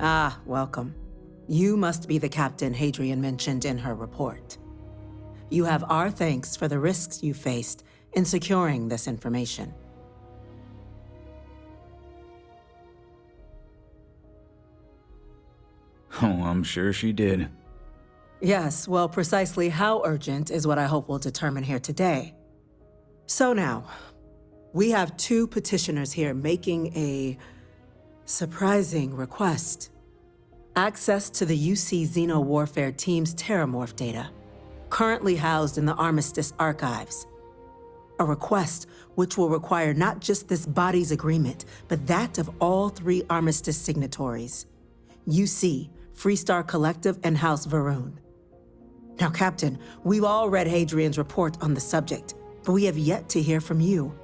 Ah, welcome. You must be the captain Hadrian mentioned in her report. You have our thanks for the risks you faced in securing this information. Oh, I'm sure she did. Yes, well, precisely how urgent is what I hope we'll determine here today. So now, we have two petitioners here making a surprising request. Access to the UC Xeno Warfare Team's Terramorph data, currently housed in the Armistice archives. A request which will require not just this body's agreement, but that of all three Armistice signatories. UC, Freestar Collective, and House Varun. Now, Captain, we've all read Hadrian's report on the subject, but we have yet to hear from you.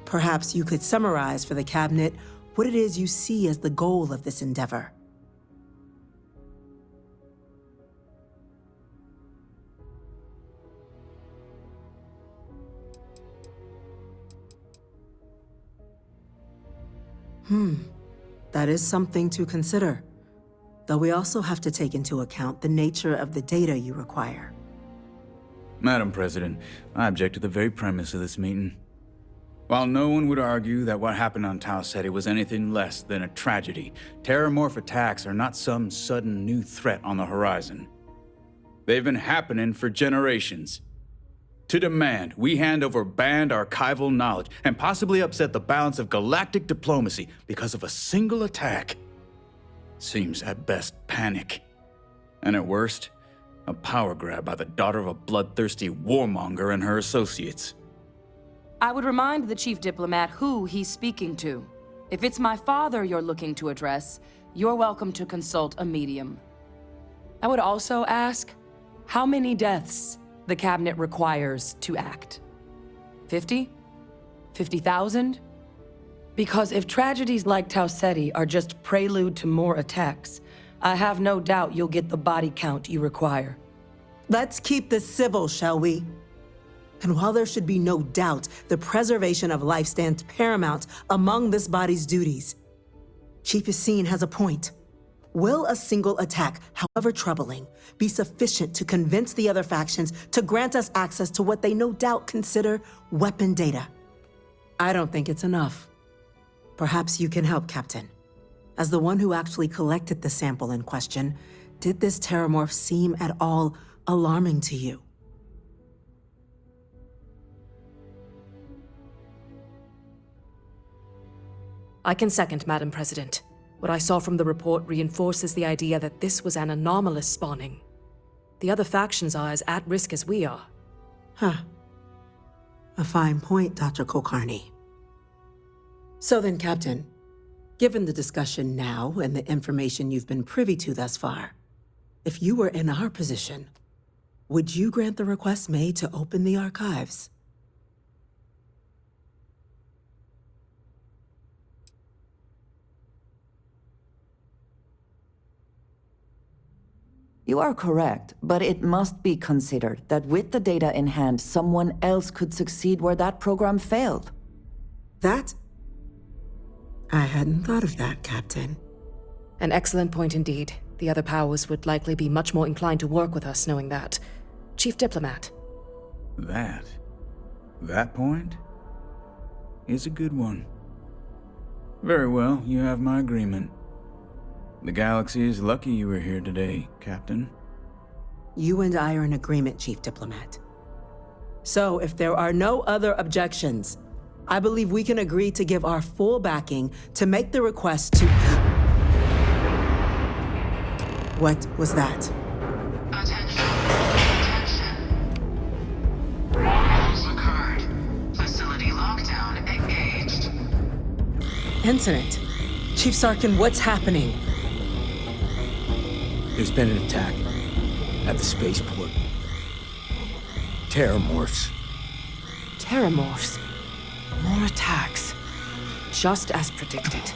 Perhaps you could summarize for the Cabinet what it is you see as the goal of this endeavor. That is something to consider. Though we also have to take into account the nature of the data you require. Madam President, I object to the very premise of this meeting. While no one would argue that what happened on Tau Ceti was anything less than a tragedy, Terramorph attacks are not some sudden new threat on the horizon. They've been happening for generations. To demand we hand over banned archival knowledge and possibly upset the balance of galactic diplomacy because of a single attack seems at best panic. And at worst, a power grab by the daughter of a bloodthirsty warmonger and her associates. I would remind the Chief Diplomat who he's speaking to. If it's my father you're looking to address, you're welcome to consult a medium. I would also ask, how many deaths the Cabinet requires to act? 50? 50,000? Because if tragedies like Tau Ceti are just prelude to more attacks, I have no doubt you'll get the body count you require. Let's keep this civil, shall we? And while there should be no doubt the preservation of life stands paramount among this body's duties, Chief Yassine has a point. Will a single attack, however troubling, be sufficient to convince the other factions to grant us access to what they no doubt consider weapon data? I don't think it's enough. Perhaps you can help, Captain. As the one who actually collected the sample in question, did this Terramorph seem at all alarming to you? I can second, Madam President. What I saw from the report reinforces the idea that this was an anomalous spawning. The other factions are as at risk as we are. Huh. A fine point, Dr. Kulkarni. So then, Captain, given the discussion now and the information you've been privy to thus far, if you were in our position, would you grant the request made to open the archives? You are correct, but it must be considered that with the data in hand, someone else could succeed where that program failed. That? I hadn't thought of that, Captain. An excellent point indeed. The other powers would likely be much more inclined to work with us knowing that. Chief Diplomat. That point is a good one. Very well, you have my agreement. The galaxy is lucky you were here today, Captain. You and I are in agreement, Chief Diplomat. So, if there are no other objections, I believe we can agree to give our full backing to make the request to... What was that? Attention. Rules occurred. Facility lockdown engaged. Incident. Chief Sarkin, what's happening? There's been an attack at the spaceport. Terramorphs. Terramorphs. More attacks. Just as predicted.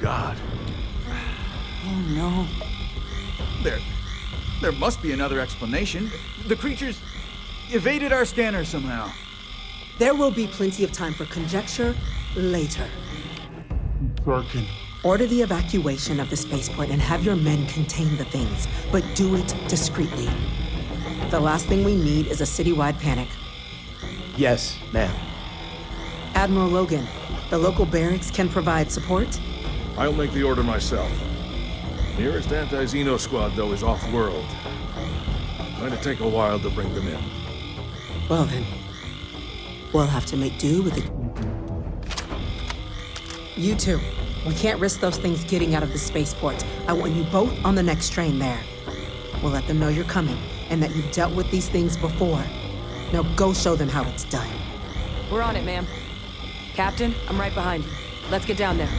God. Oh no. There must be another explanation. The creatures evaded our scanner somehow. There will be plenty of time for conjecture later. Birkin. Order the evacuation of the spaceport and have your men contain the things, but do it discreetly. The last thing we need is a citywide panic. Yes, ma'am. Admiral Logan, the local barracks can provide support? I'll make the order myself. Nearest anti-Xeno squad, though, is off-world. Going to take a while to bring them in. Well then, we'll have to make do with it. You two, we can't risk those things getting out of the spaceport. I want you both on the next train there. We'll let them know you're coming and that you've dealt with these things before. Now go show them how it's done. We're on it, ma'am. Captain, I'm right behind you. Let's get down there.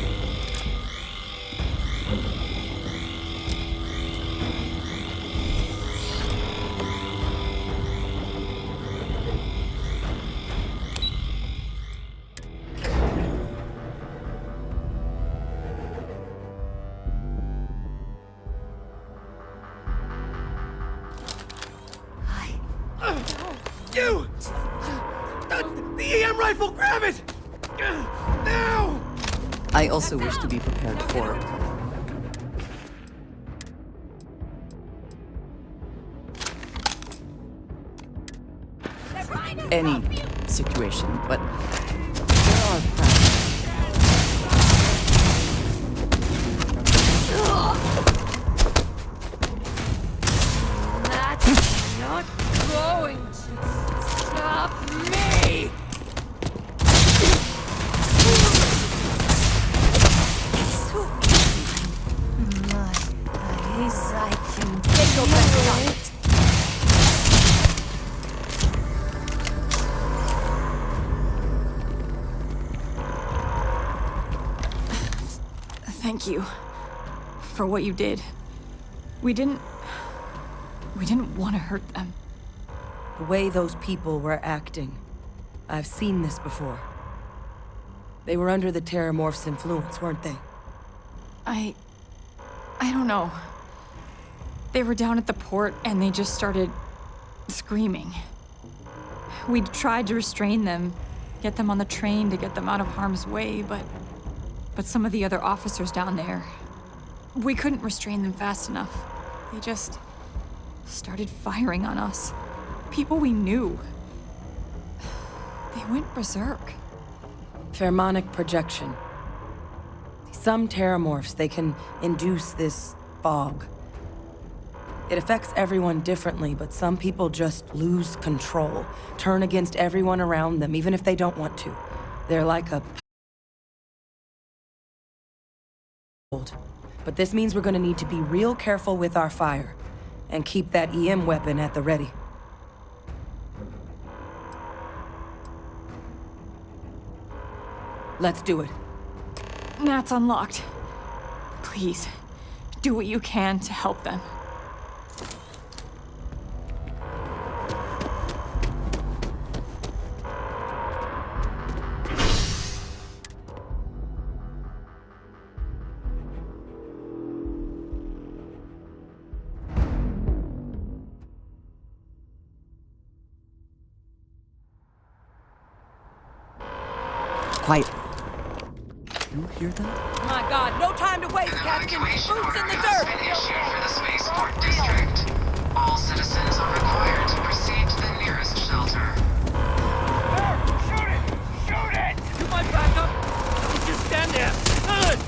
You! The EM rifle, grab it! Now! I also wish to be prepared for any situation, but there are That's not going to stop me! My eyes, I can feel it. Thank you for what you did. We didn't want to hurt them. The way those people were acting. I've seen this before. They were under the Terramorph's influence, weren't they? I don't know. They were down at the port and they just started screaming. We tried to restrain them, get them on the train to get them out of harm's way, but some of the other officers down there, we couldn't restrain them fast enough. They just started firing on us. People we knew. They went berserk. Pheromonic projection. Some Terramorphs, they can induce this fog. It affects everyone differently, but some people just lose control, turn against everyone around them, even if they don't want to. They're like a... But this means we're gonna need to be real careful with our fire, and keep that EM weapon at the ready. Let's do it. That's unlocked. Please, do what you can to help them. quiet. You hear that? My God, no time to waste, Captain! Boots in the dirt! Has been issued for the spaceport district. All citizens are required to proceed to the nearest shelter. Shoot it! Shoot it! You might back up! You just stand there! Good!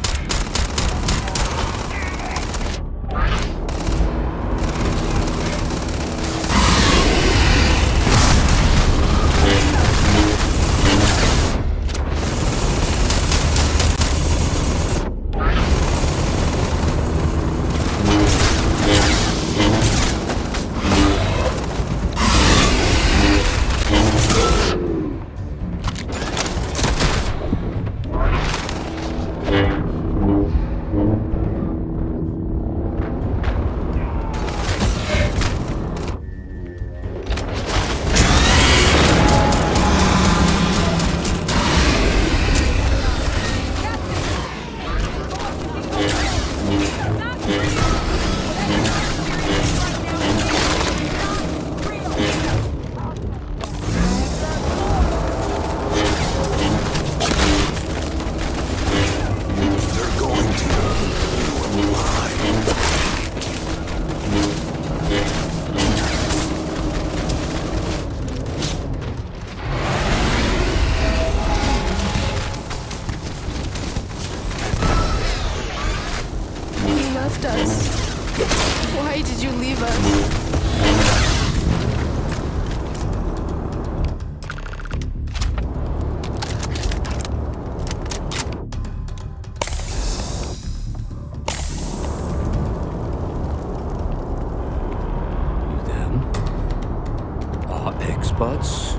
X-bots?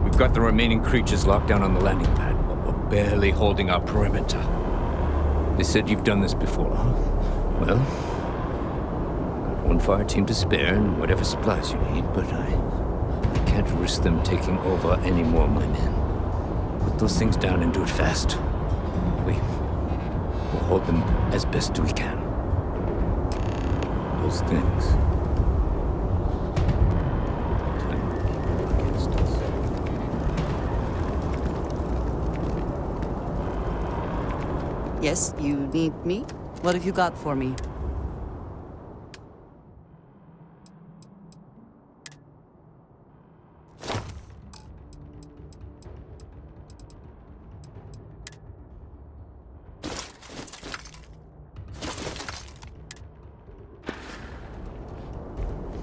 We've got the remaining creatures locked down on the landing pad, but we're barely holding our perimeter. They said you've done this before, huh? Well, got one fire team to spare and whatever supplies you need, but I can't risk them taking over any more of my men. Put those things down and do it fast. We'll hold them as best we can. Those things. Time against us. Yes, you need me? What have you got for me?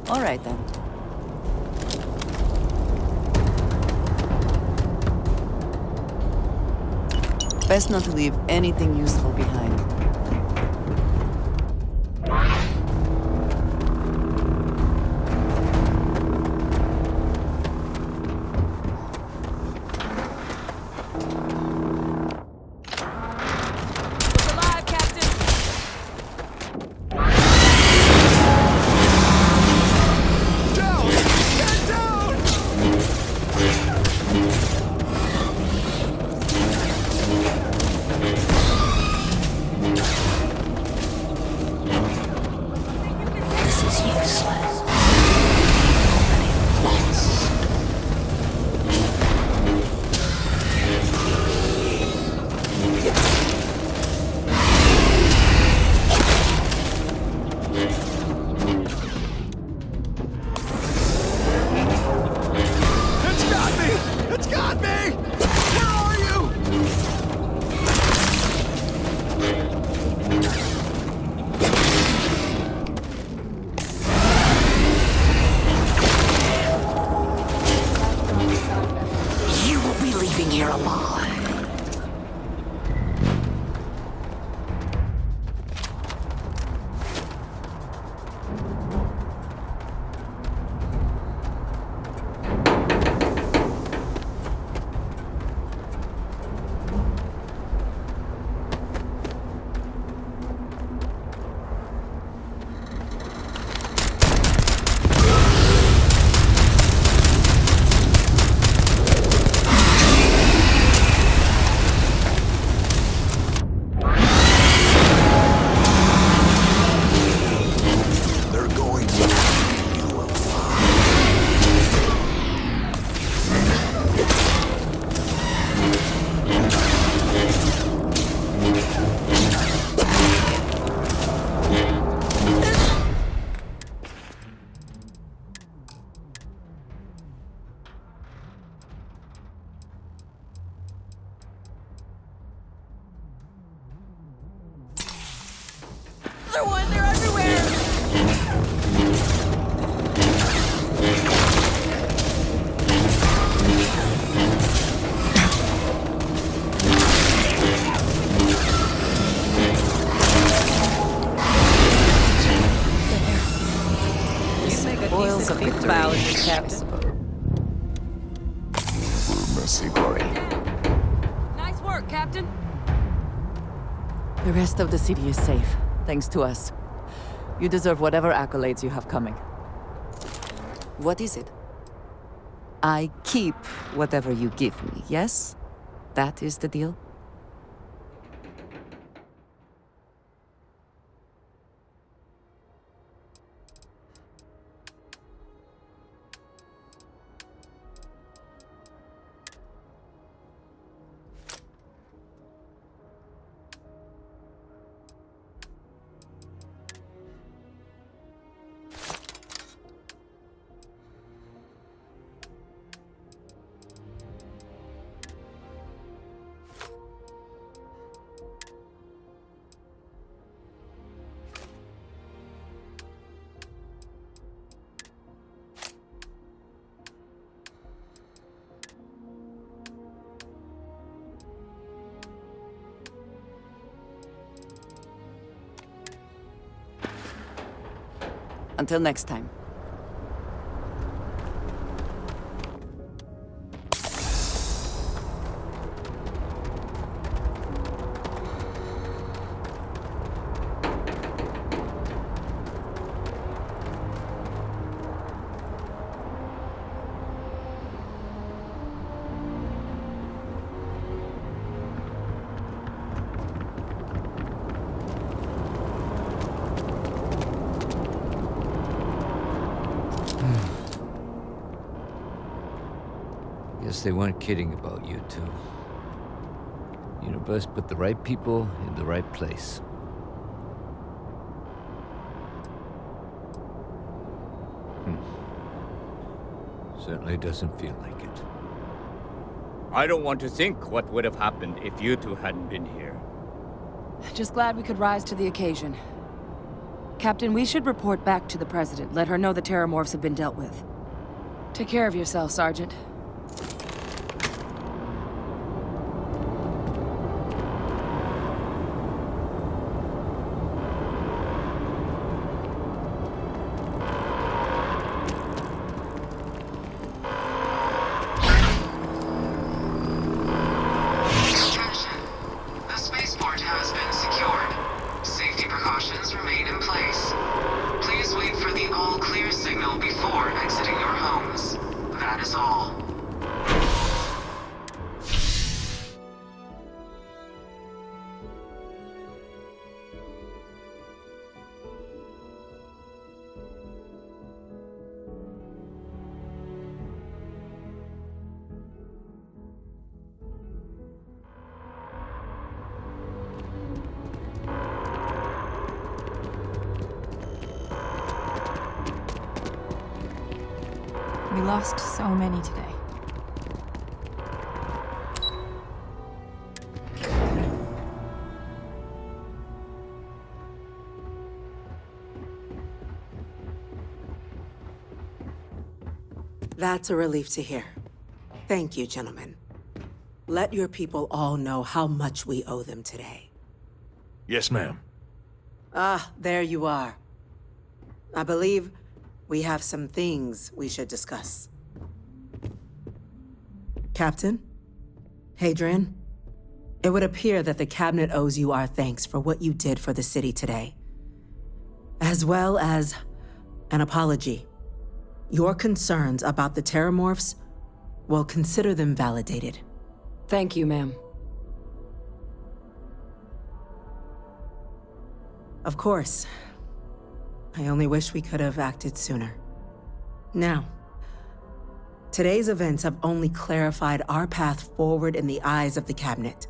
All right, then. Best not to leave anything useful behind. They're everywhere! Spoils of victory, Captain. Mercy, glory. Nice work, Captain. The rest of the city is safe, thanks to us. You deserve whatever accolades you have coming. What is it? I keep whatever you give me, yes? That is the deal? Until next time. Guess they weren't kidding about you two. Universe put the right people in the right place. Certainly doesn't feel like it. I don't want to think what would have happened if you two hadn't been here. Just glad we could rise to the occasion. Captain, we should report back to the President. Let her know the Terramorphs have been dealt with. Take care of yourself, Sergeant. We lost so many today. That's a relief to hear. Thank you, gentlemen. Let your people all know how much we owe them today. Yes, ma'am. Ah, there you are. I believe we have some things we should discuss. Captain? Hadrian? It would appear that the Cabinet owes you our thanks for what you did for the city today, as well as an apology. Your concerns about the Terramorphs, well, consider them validated. Thank you, ma'am. Of course. I only wish we could have acted sooner. Now, today's events have only clarified our path forward in the eyes of the Cabinet.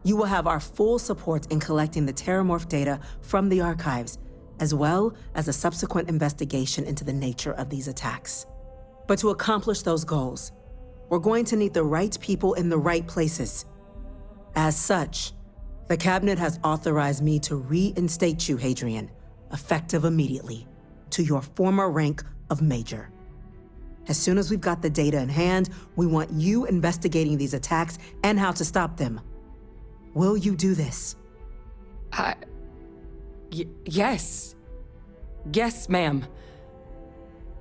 You will have our full support in collecting the Terramorph data from the archives, as well as a subsequent investigation into the nature of these attacks. But to accomplish those goals, we're going to need the right people in the right places. As such, the Cabinet has authorized me to reinstate you, Hadrian, effective immediately, to your former rank of Major. As soon as we've got the data in hand, we want you investigating these attacks and how to stop them. Will you do this? Yes. Yes, ma'am.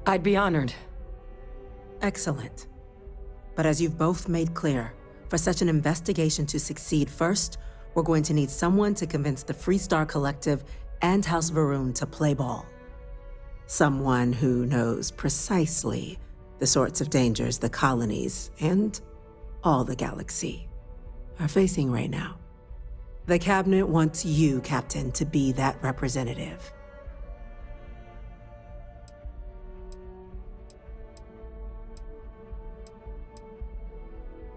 I'd be honored. Excellent. But as you've both made clear, for such an investigation to succeed first, we're going to need someone to convince the Freestar Collective and House Varun to play ball. Someone who knows precisely the sorts of dangers the colonies and all the galaxy are facing right now. The Cabinet wants you, Captain, to be that representative.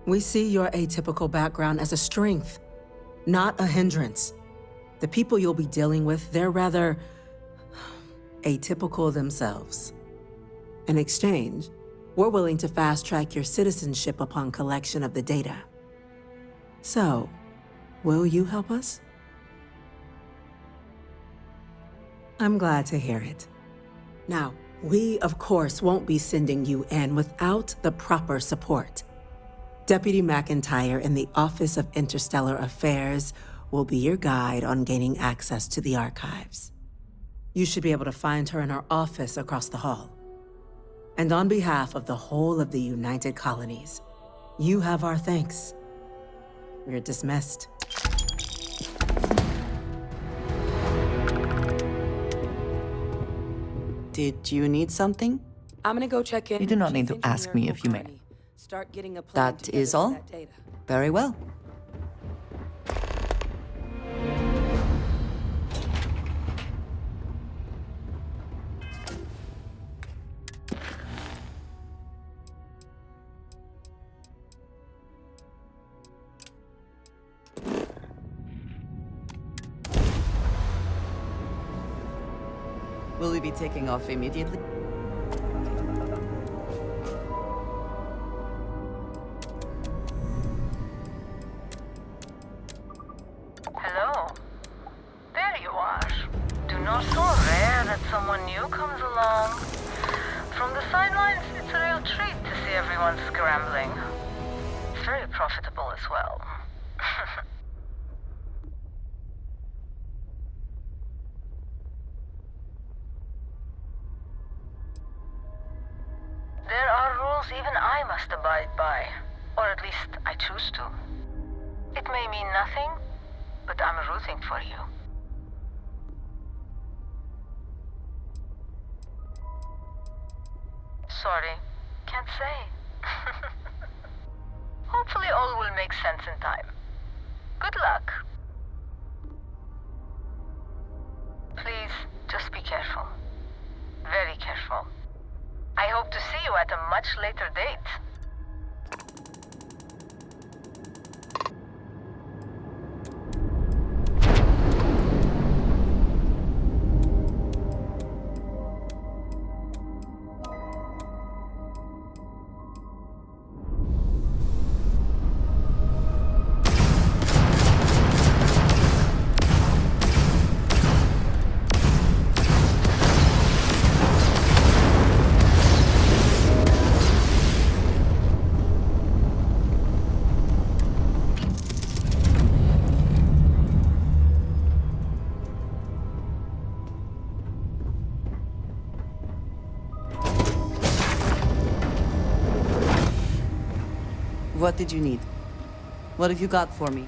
We see your atypical background as a strength, not a hindrance. The people you'll be dealing with, they're rather atypical themselves. In exchange, we're willing to fast-track your citizenship upon collection of the data. So, will you help us? I'm glad to hear it. Now, we, of course, won't be sending you in without the proper support. Deputy McIntyre in the Office of Interstellar Affairs will be your guide on gaining access to the archives. You should be able to find her in her office across the hall. And on behalf of the whole of the United Colonies, you have our thanks. You're dismissed. Did you need something? I'm gonna go check in. You do not need to ask me if you may. Start getting a plan That is all? together for that data. Very well. Will we be taking off immediately? Hello. There you are. Do not so rare that someone new comes along. From the sidelines, it's a real treat to see everyone scrambling. It's very profitable as well. There are rules even I must abide by. Or at least I choose to. It may mean nothing, but I'm rooting for you. Sorry, can't say. Hopefully all will make sense in time. Good luck. Please, just be careful. Very careful. I hope to see you at a much later date. What did you need? What have you got for me?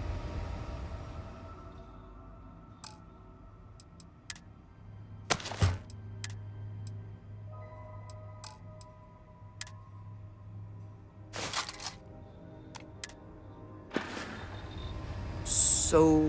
So...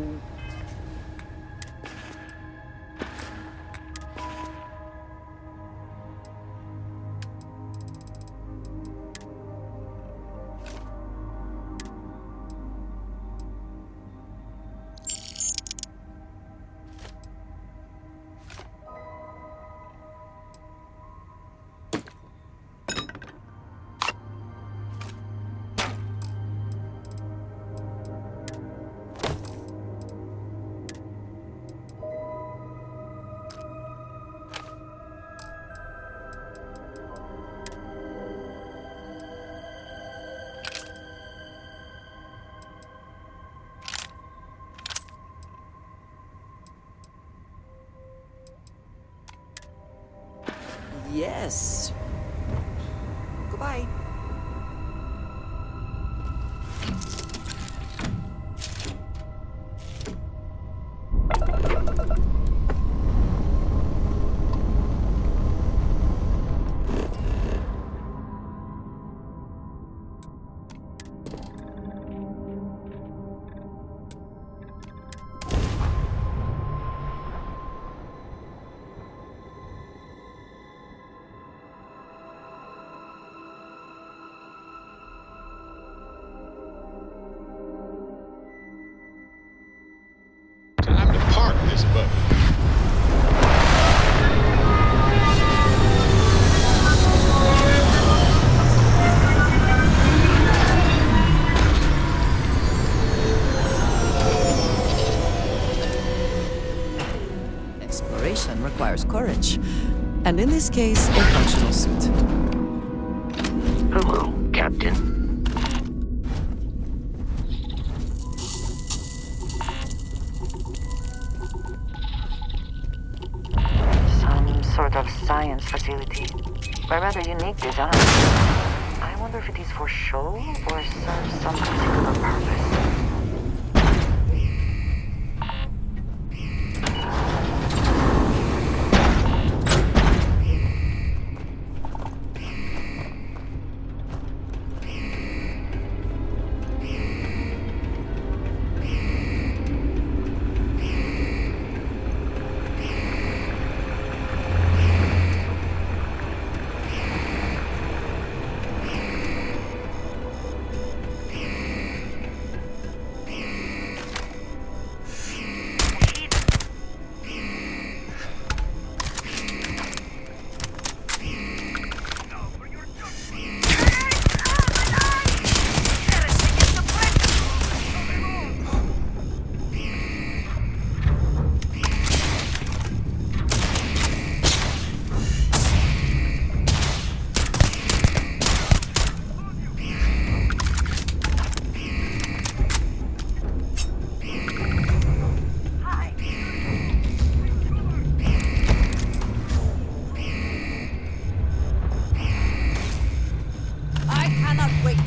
Yes. Goodbye. Time to park this boat. Exploration requires courage. And in this case, a functional suit. Hello, Captain. Sort of science facility. By rather unique design. I wonder if it is for show or serves some particular purpose. out, wait.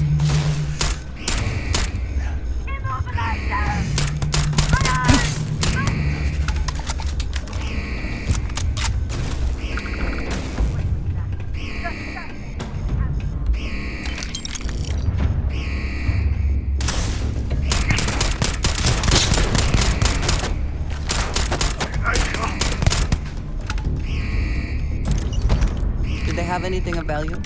Did they have anything of value?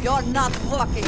You're not walking.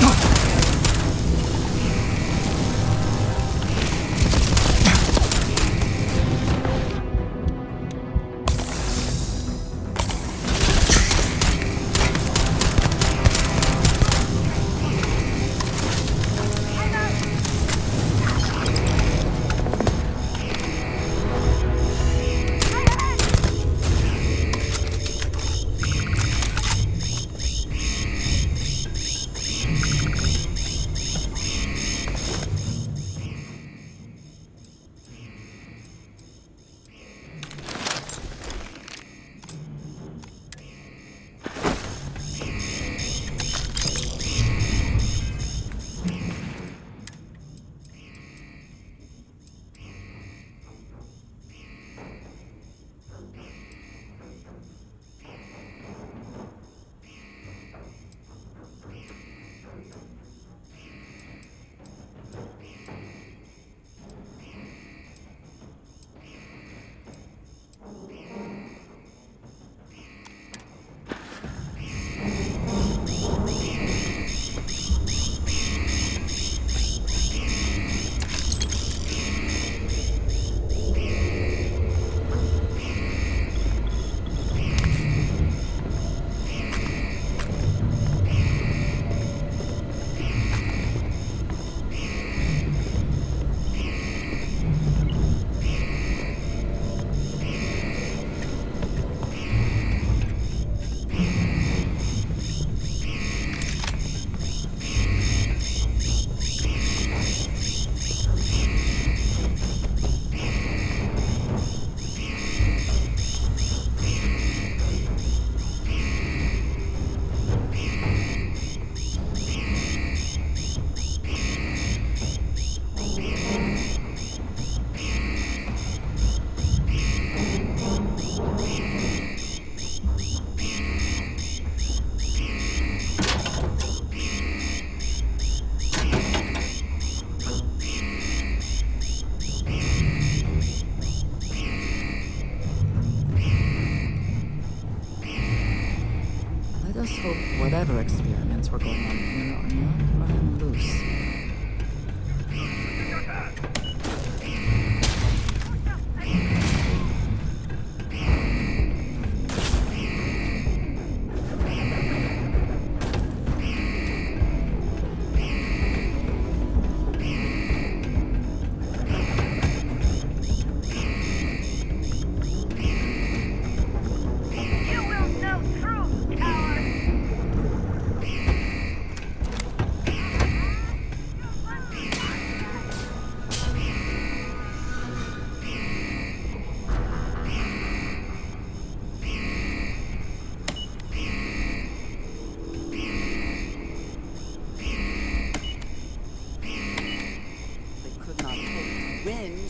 whatever experiments were going on here are not running loose.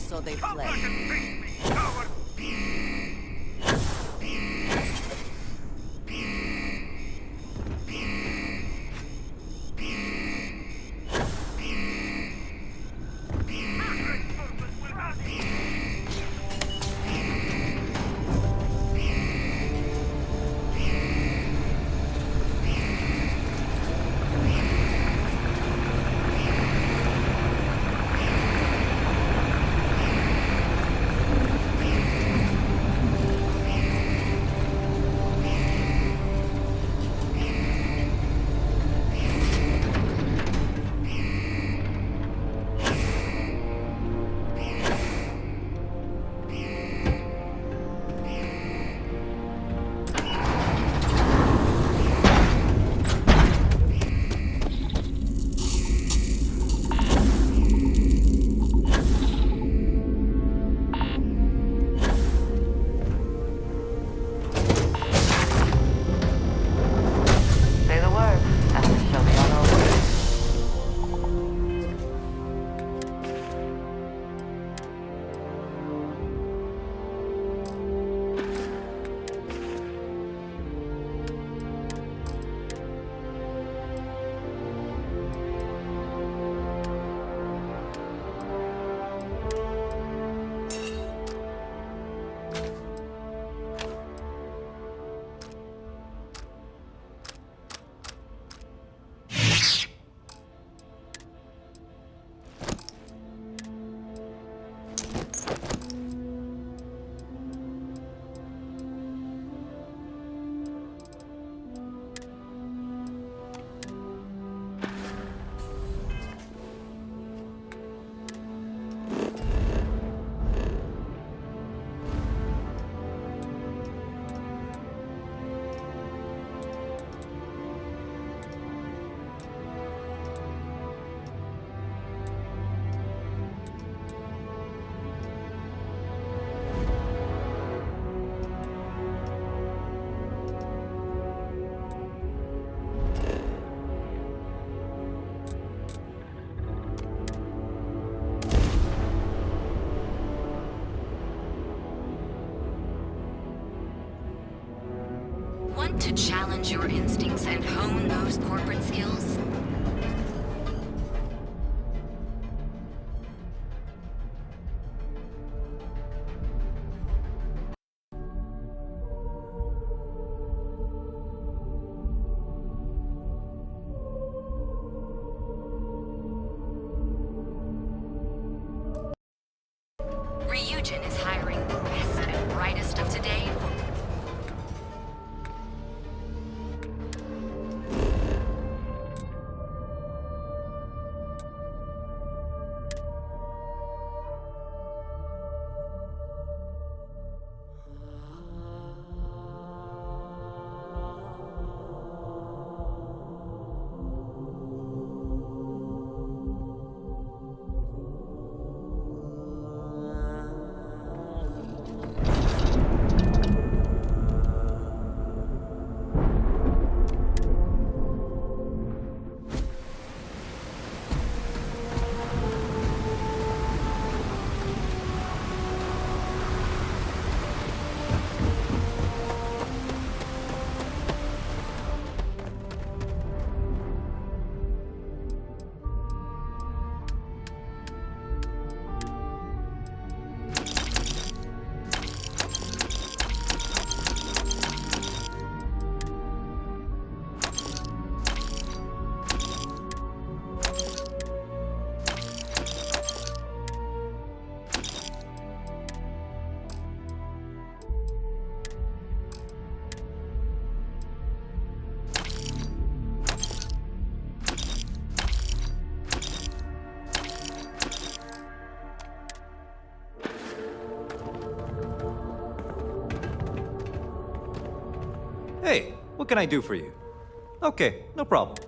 So they fled. Want to challenge your instincts and hone those corporate skills? Ryujin is hiring the best and brightest of today for Hey, what can I do for you? Okay, no problem.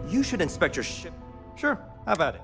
You should inspect your ship. Sure, how about it?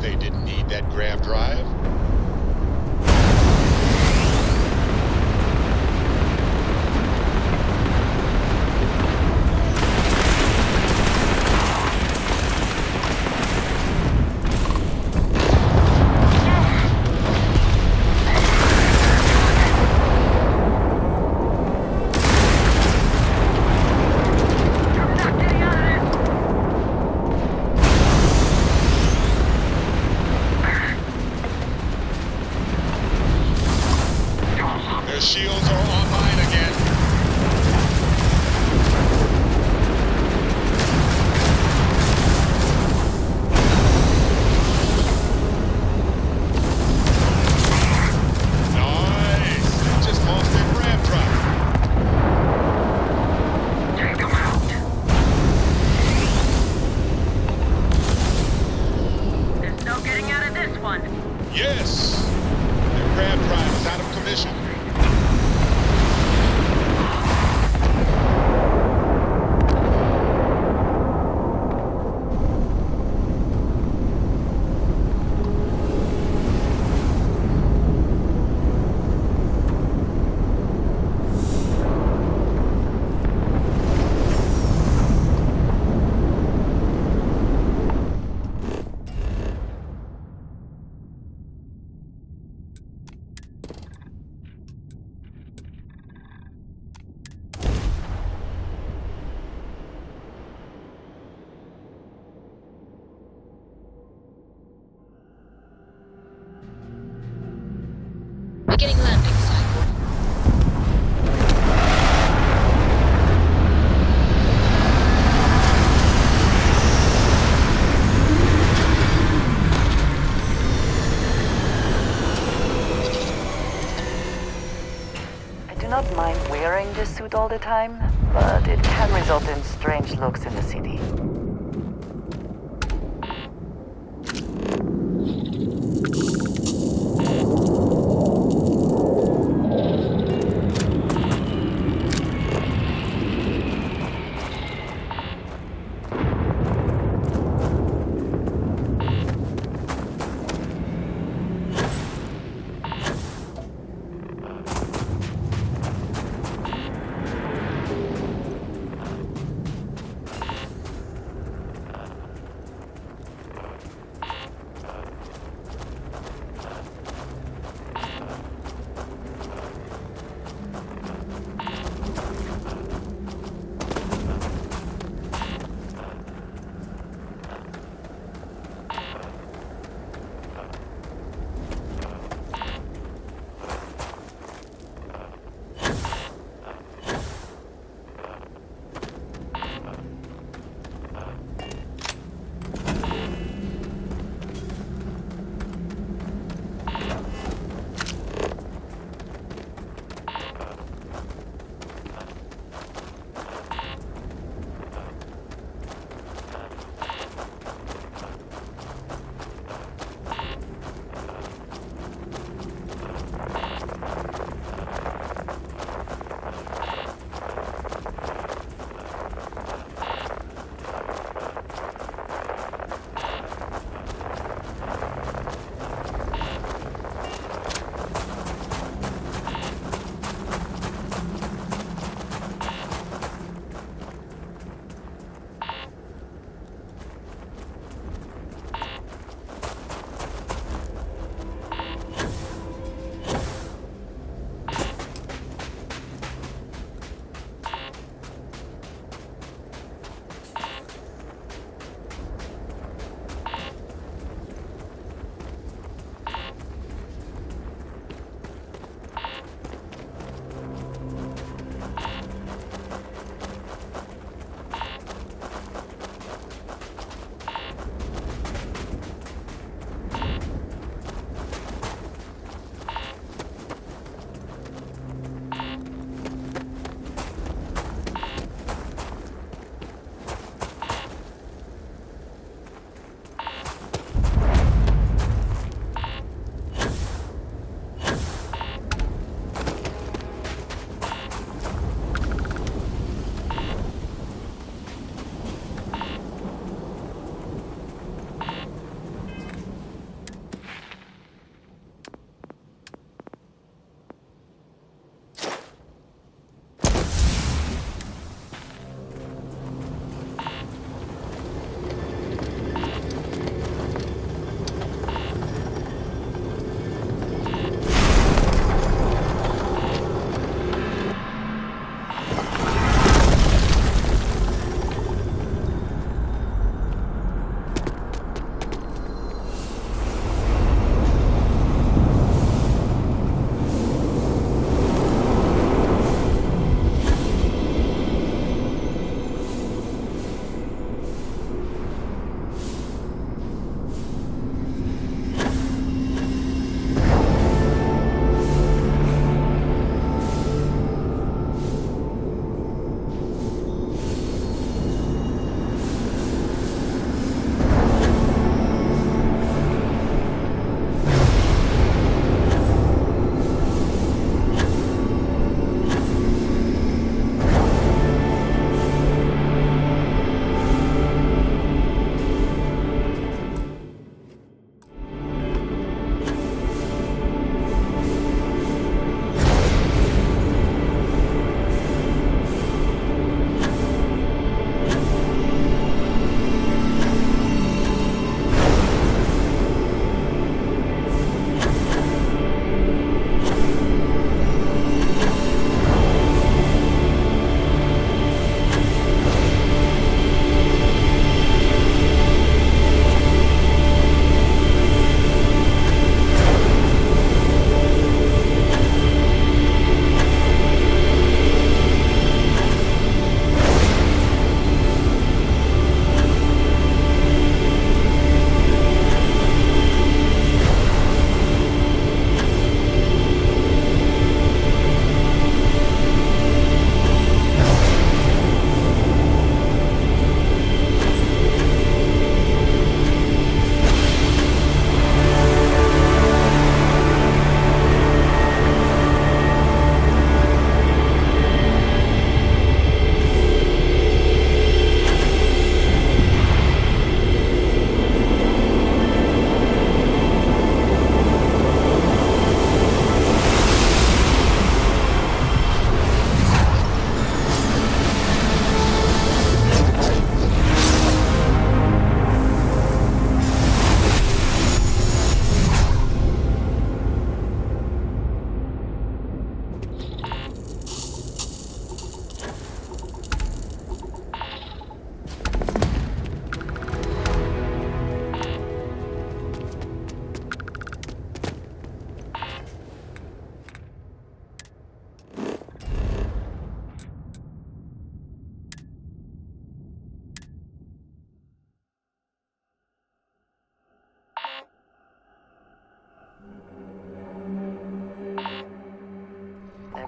they didn't need that grav drive. Their shields are online again. Nice! They just lost their grav drive. Take them out. There's no getting out of this one. Yes! Their grav drive is out of commission. Beginning landing cycle. I do not mind wearing this suit all the time, but it can result in strange looks in the city.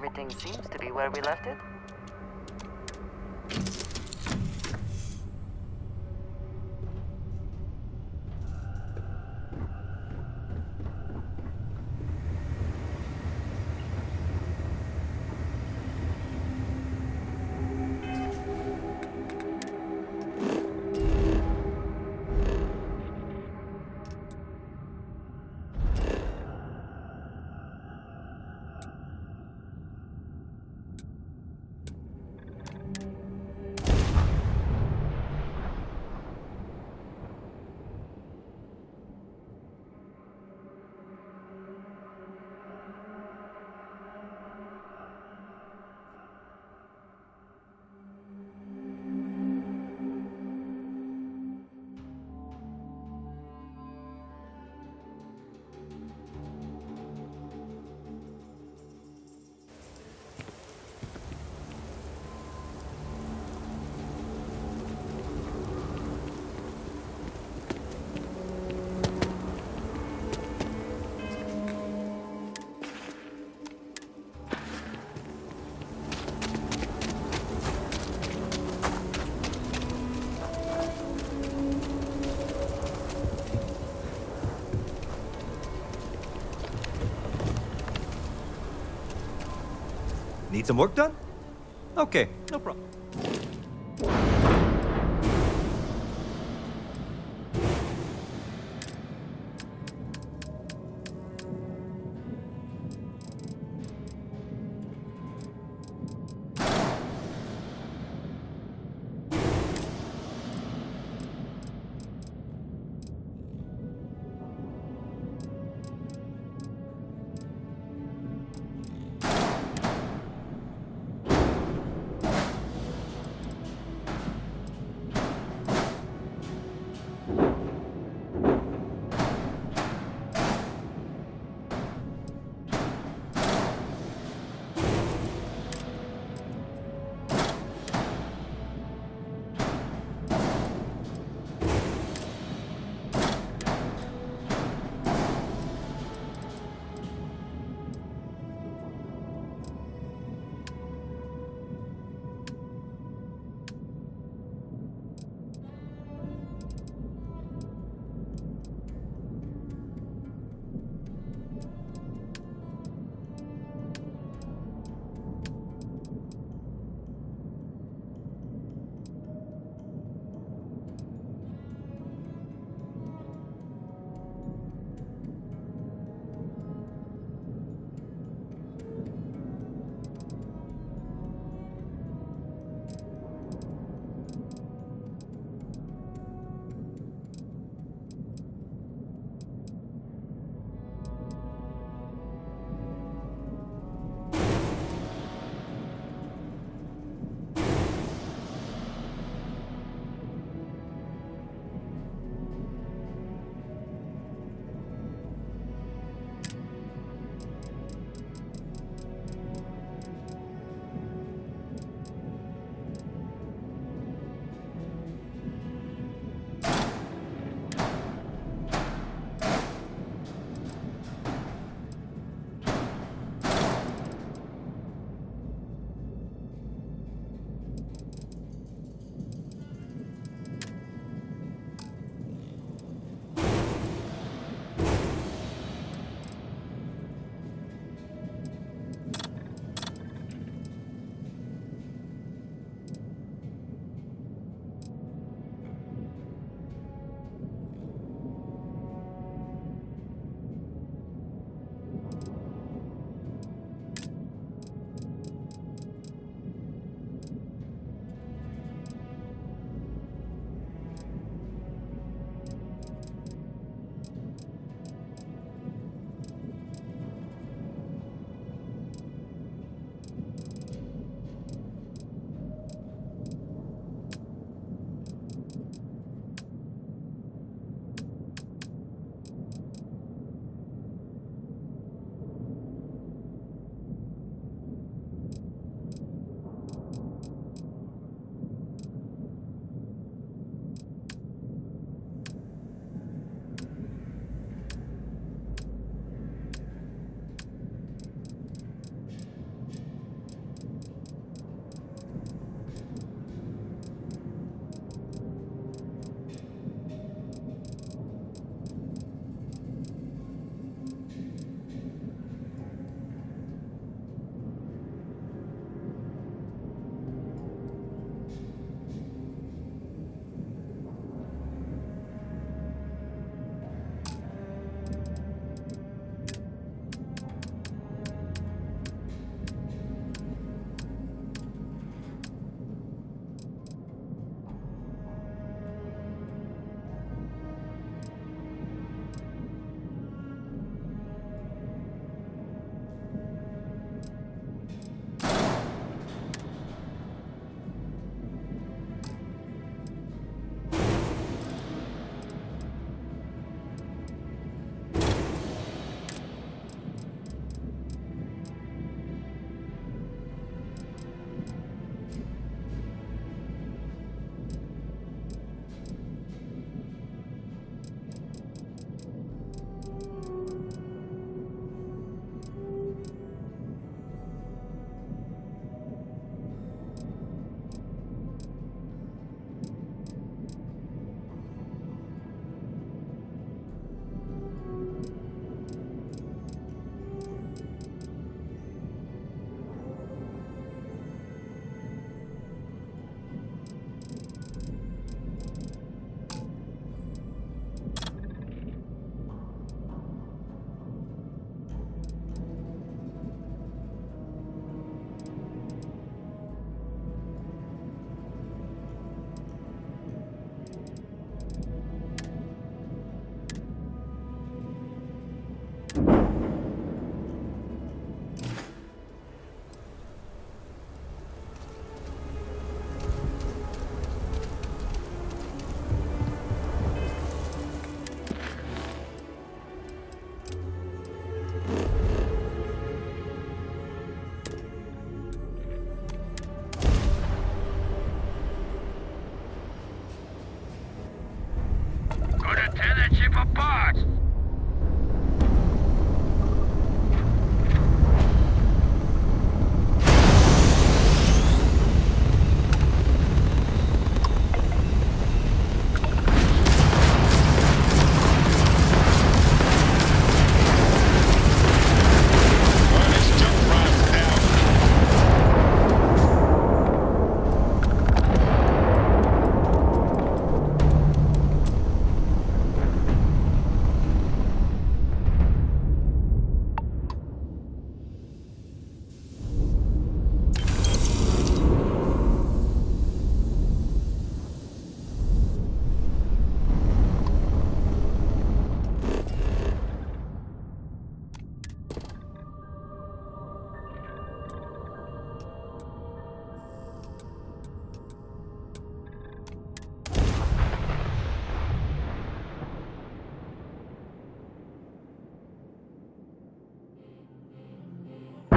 Everything seems to be where we left it. Need some work done? Okay, no problem. gonna tear that ship apart!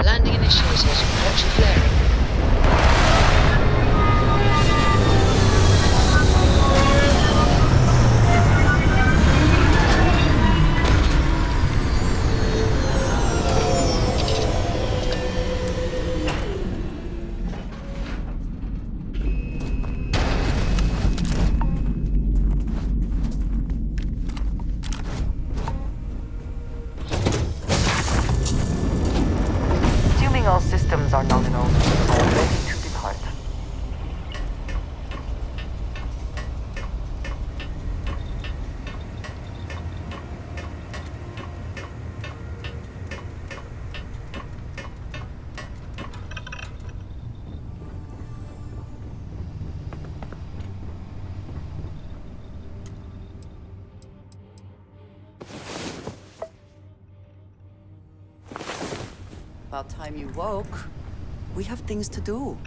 Landing initiated. Watch flaring. Assuming all systems are nominal, I am ready to depart. About time you woke. We have things to do.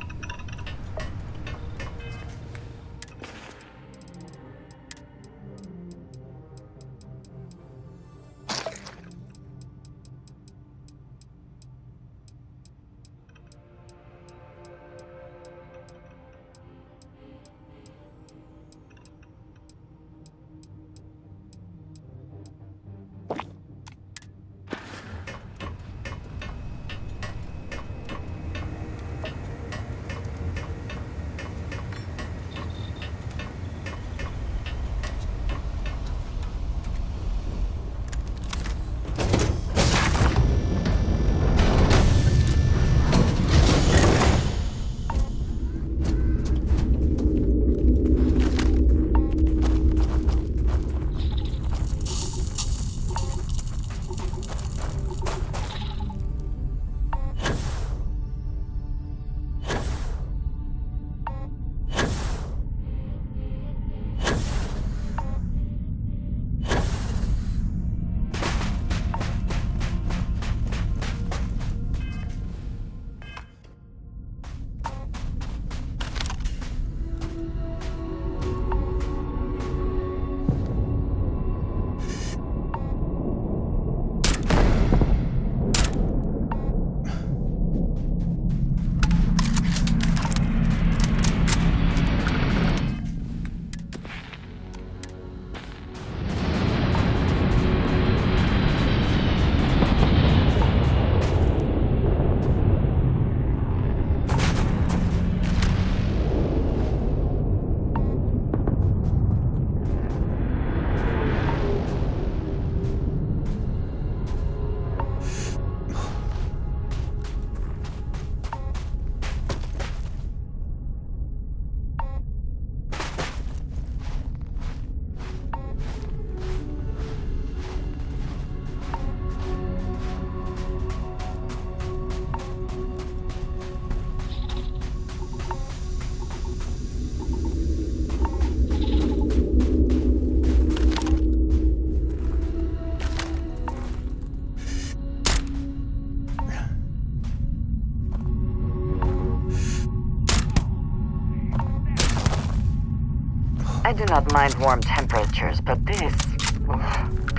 I do not mind warm temperatures, but this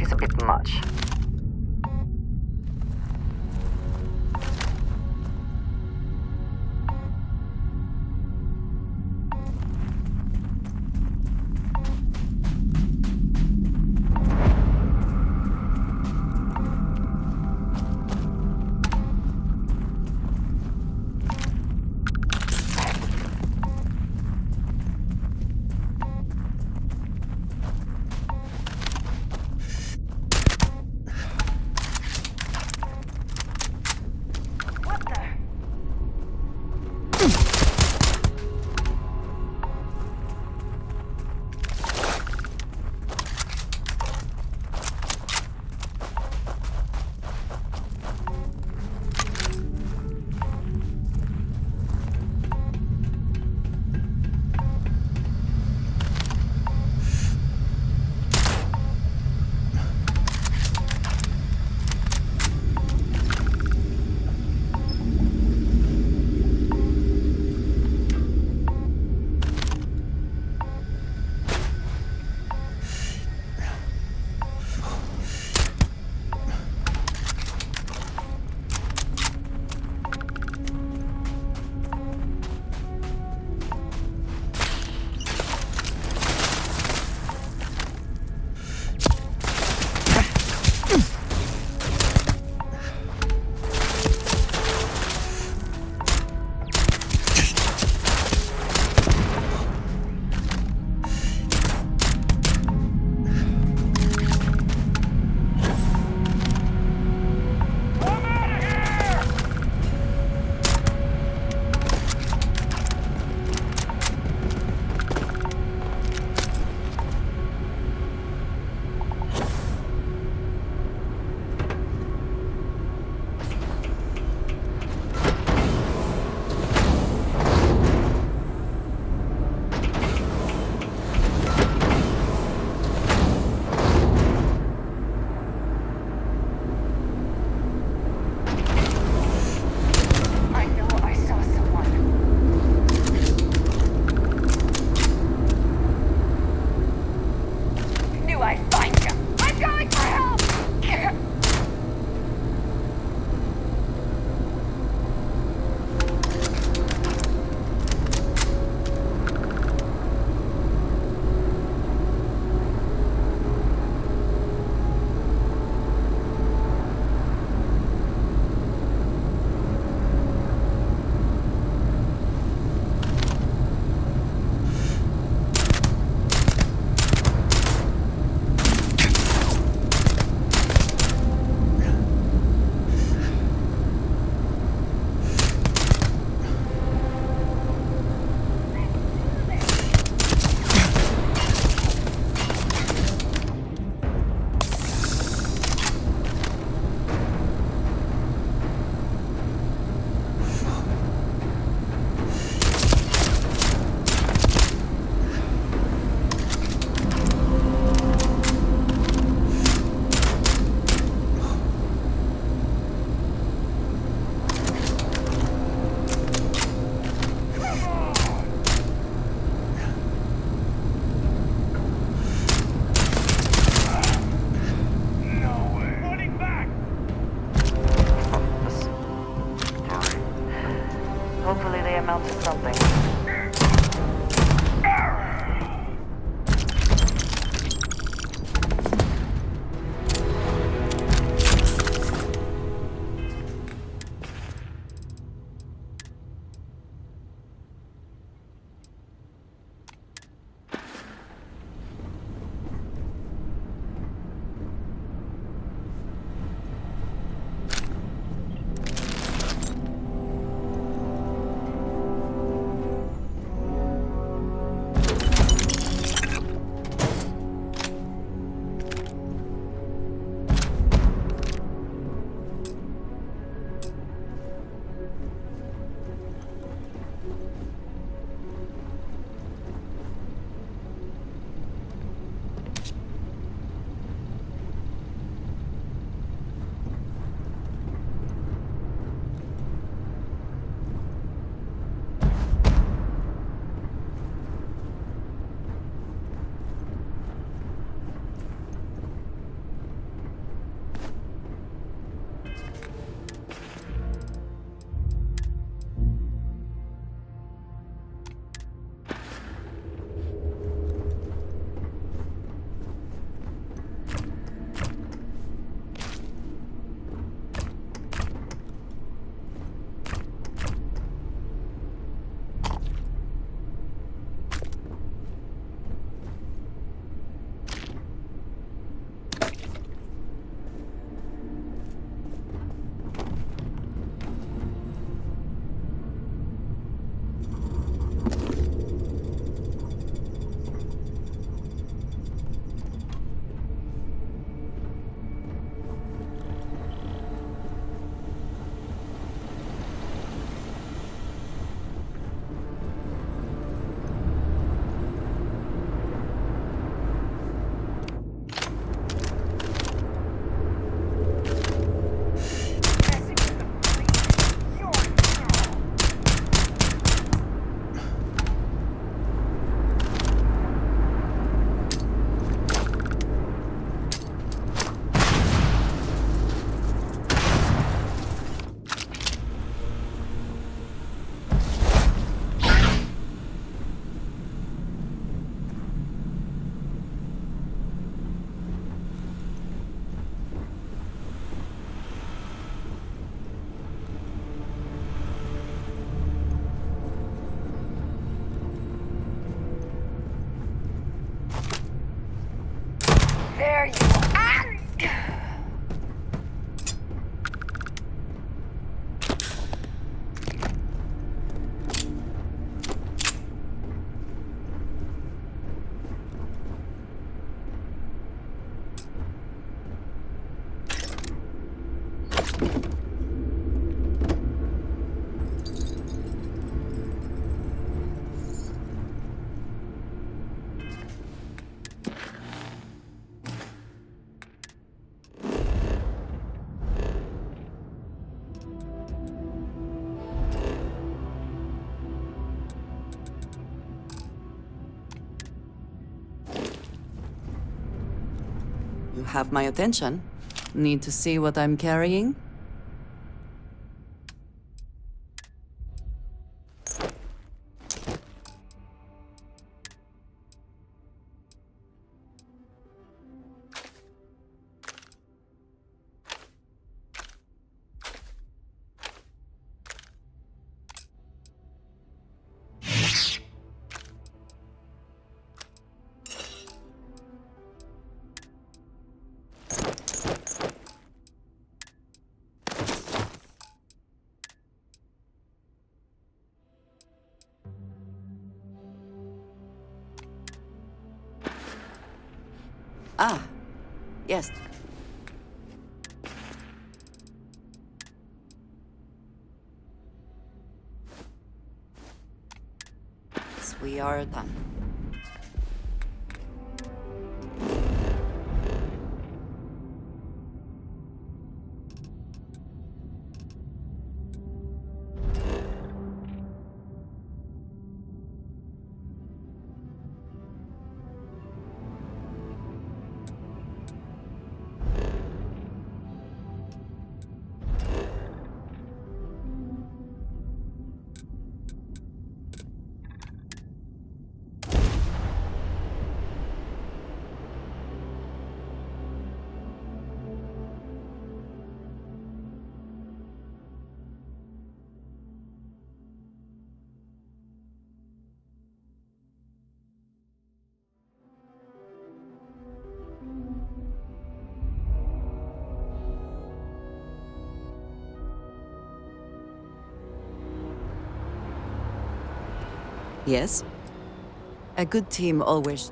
is a bit much. have my attention. Need to see what I'm carrying? Ah, yes. So we are done. Yes? A good team always...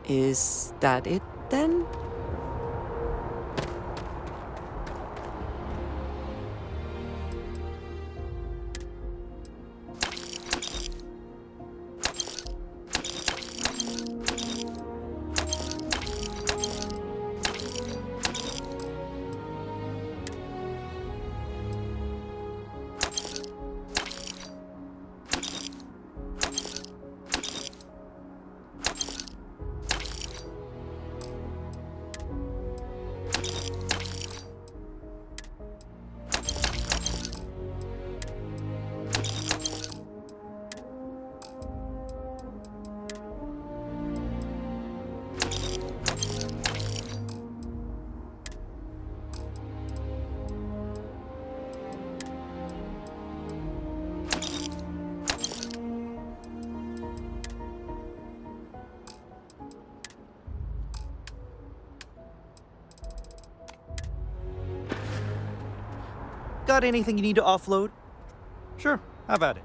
Is that it, then? Got anything you need to offload? Sure, have at it.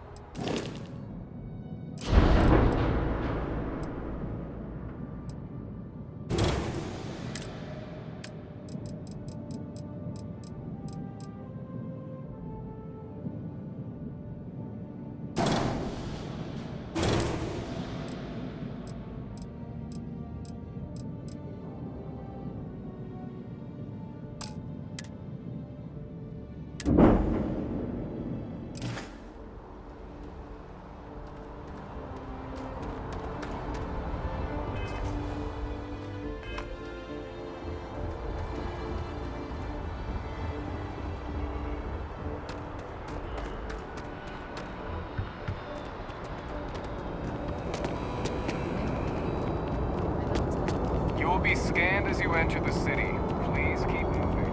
Be scanned as you enter the city. Please keep moving.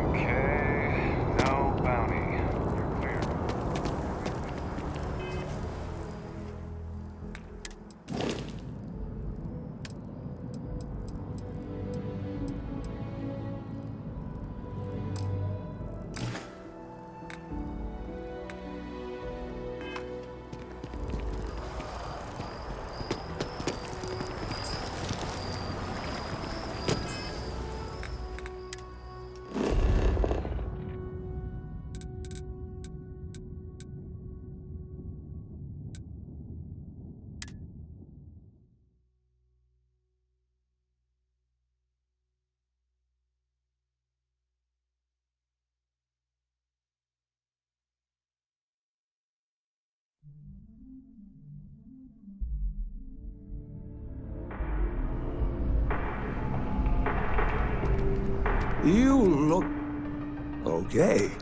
Okay, no bounty. You're clear. Okay.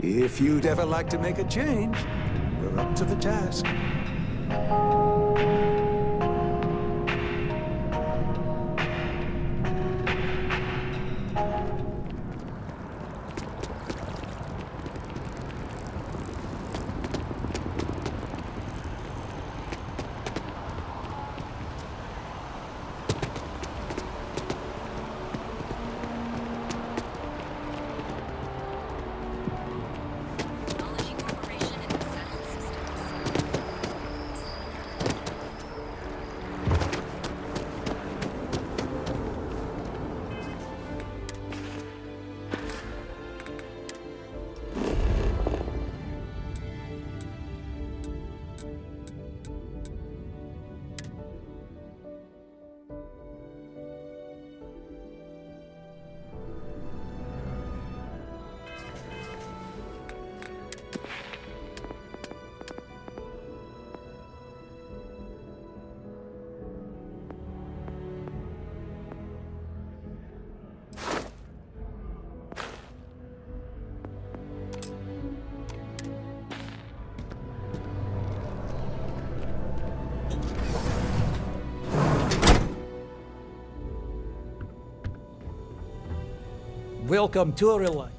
If you'd ever like to make a change, we're up to the task. Welcome to our life.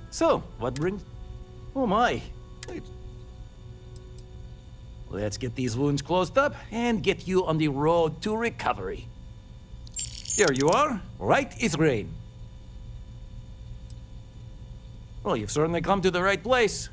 So, what brings... Oh my. Let's get these wounds closed up and get you on the road to recovery. There you are. Right is rain. Well, you've certainly come to the right place.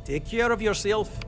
Take care of yourself.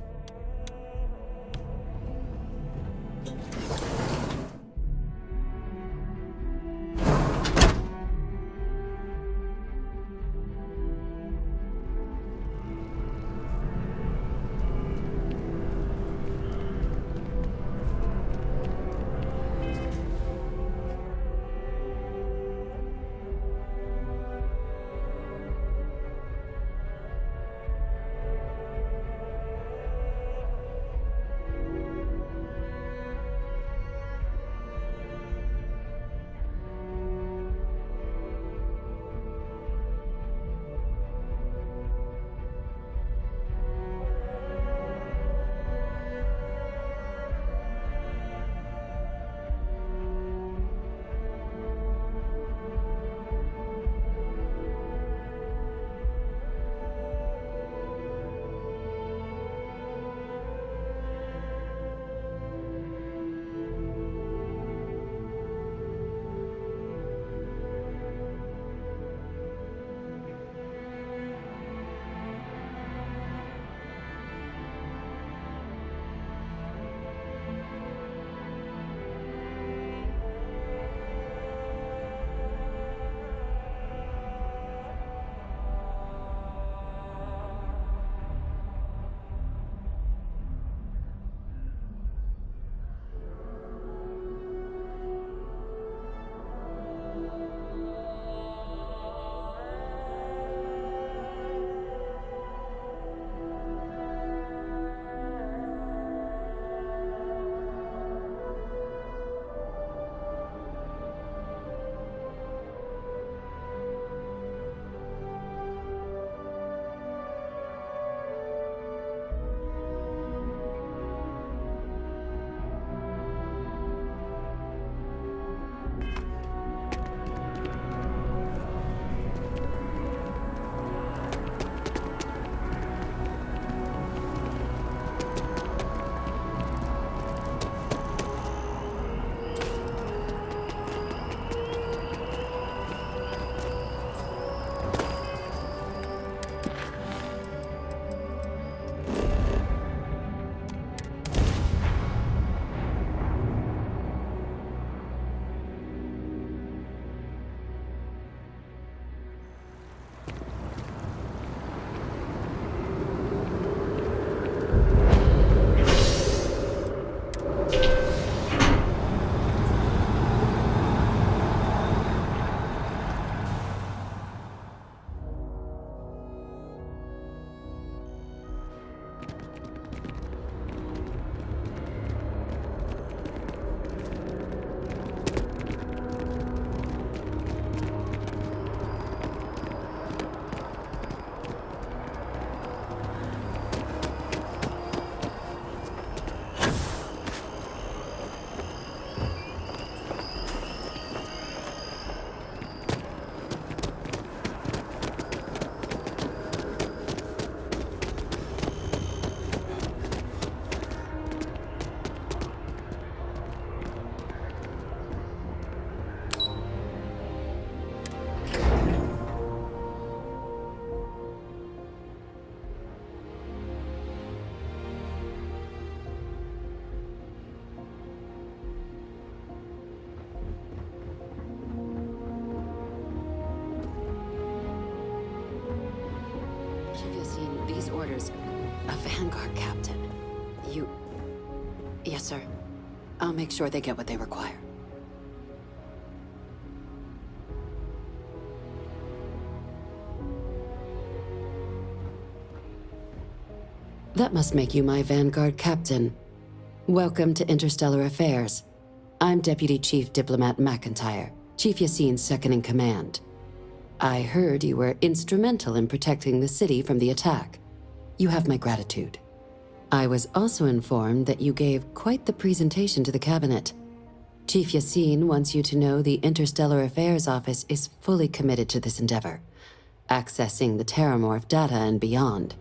Yassine, these orders... A Vanguard captain. You... Yes, sir. I'll make sure they get what they require. That must make you my Vanguard captain. Welcome to Interstellar Affairs. I'm Deputy Chief Diplomat McIntyre, Chief Yassine's second-in-command. I heard you were instrumental in protecting the city from the attack. You have my gratitude. I was also informed that you gave quite the presentation to the cabinet. Chief Yassine wants you to know the Interstellar Affairs Office is fully committed to this endeavor, accessing the Terramorph data and beyond.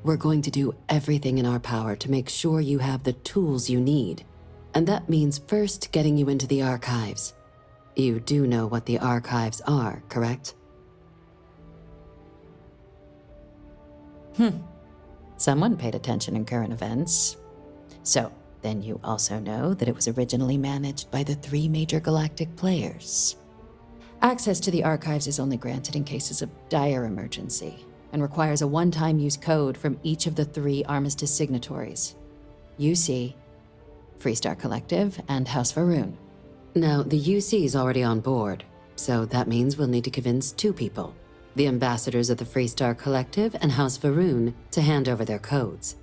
We're going to do everything in our power to make sure you have the tools you need. And that means first getting you into the archives. You do know what the archives are, correct? Someone paid attention in current events. So, then you also know that it was originally managed by the 3 major galactic players. Access to the archives is only granted in cases of dire emergency, and requires a one-time use code from each of the 3 armistice signatories. UC, Freestar Collective, and House Varun. Now, the UC is already on board, so that means we'll need to convince 2 people. The ambassadors of the Freestar Collective and House Varun to hand over their codes.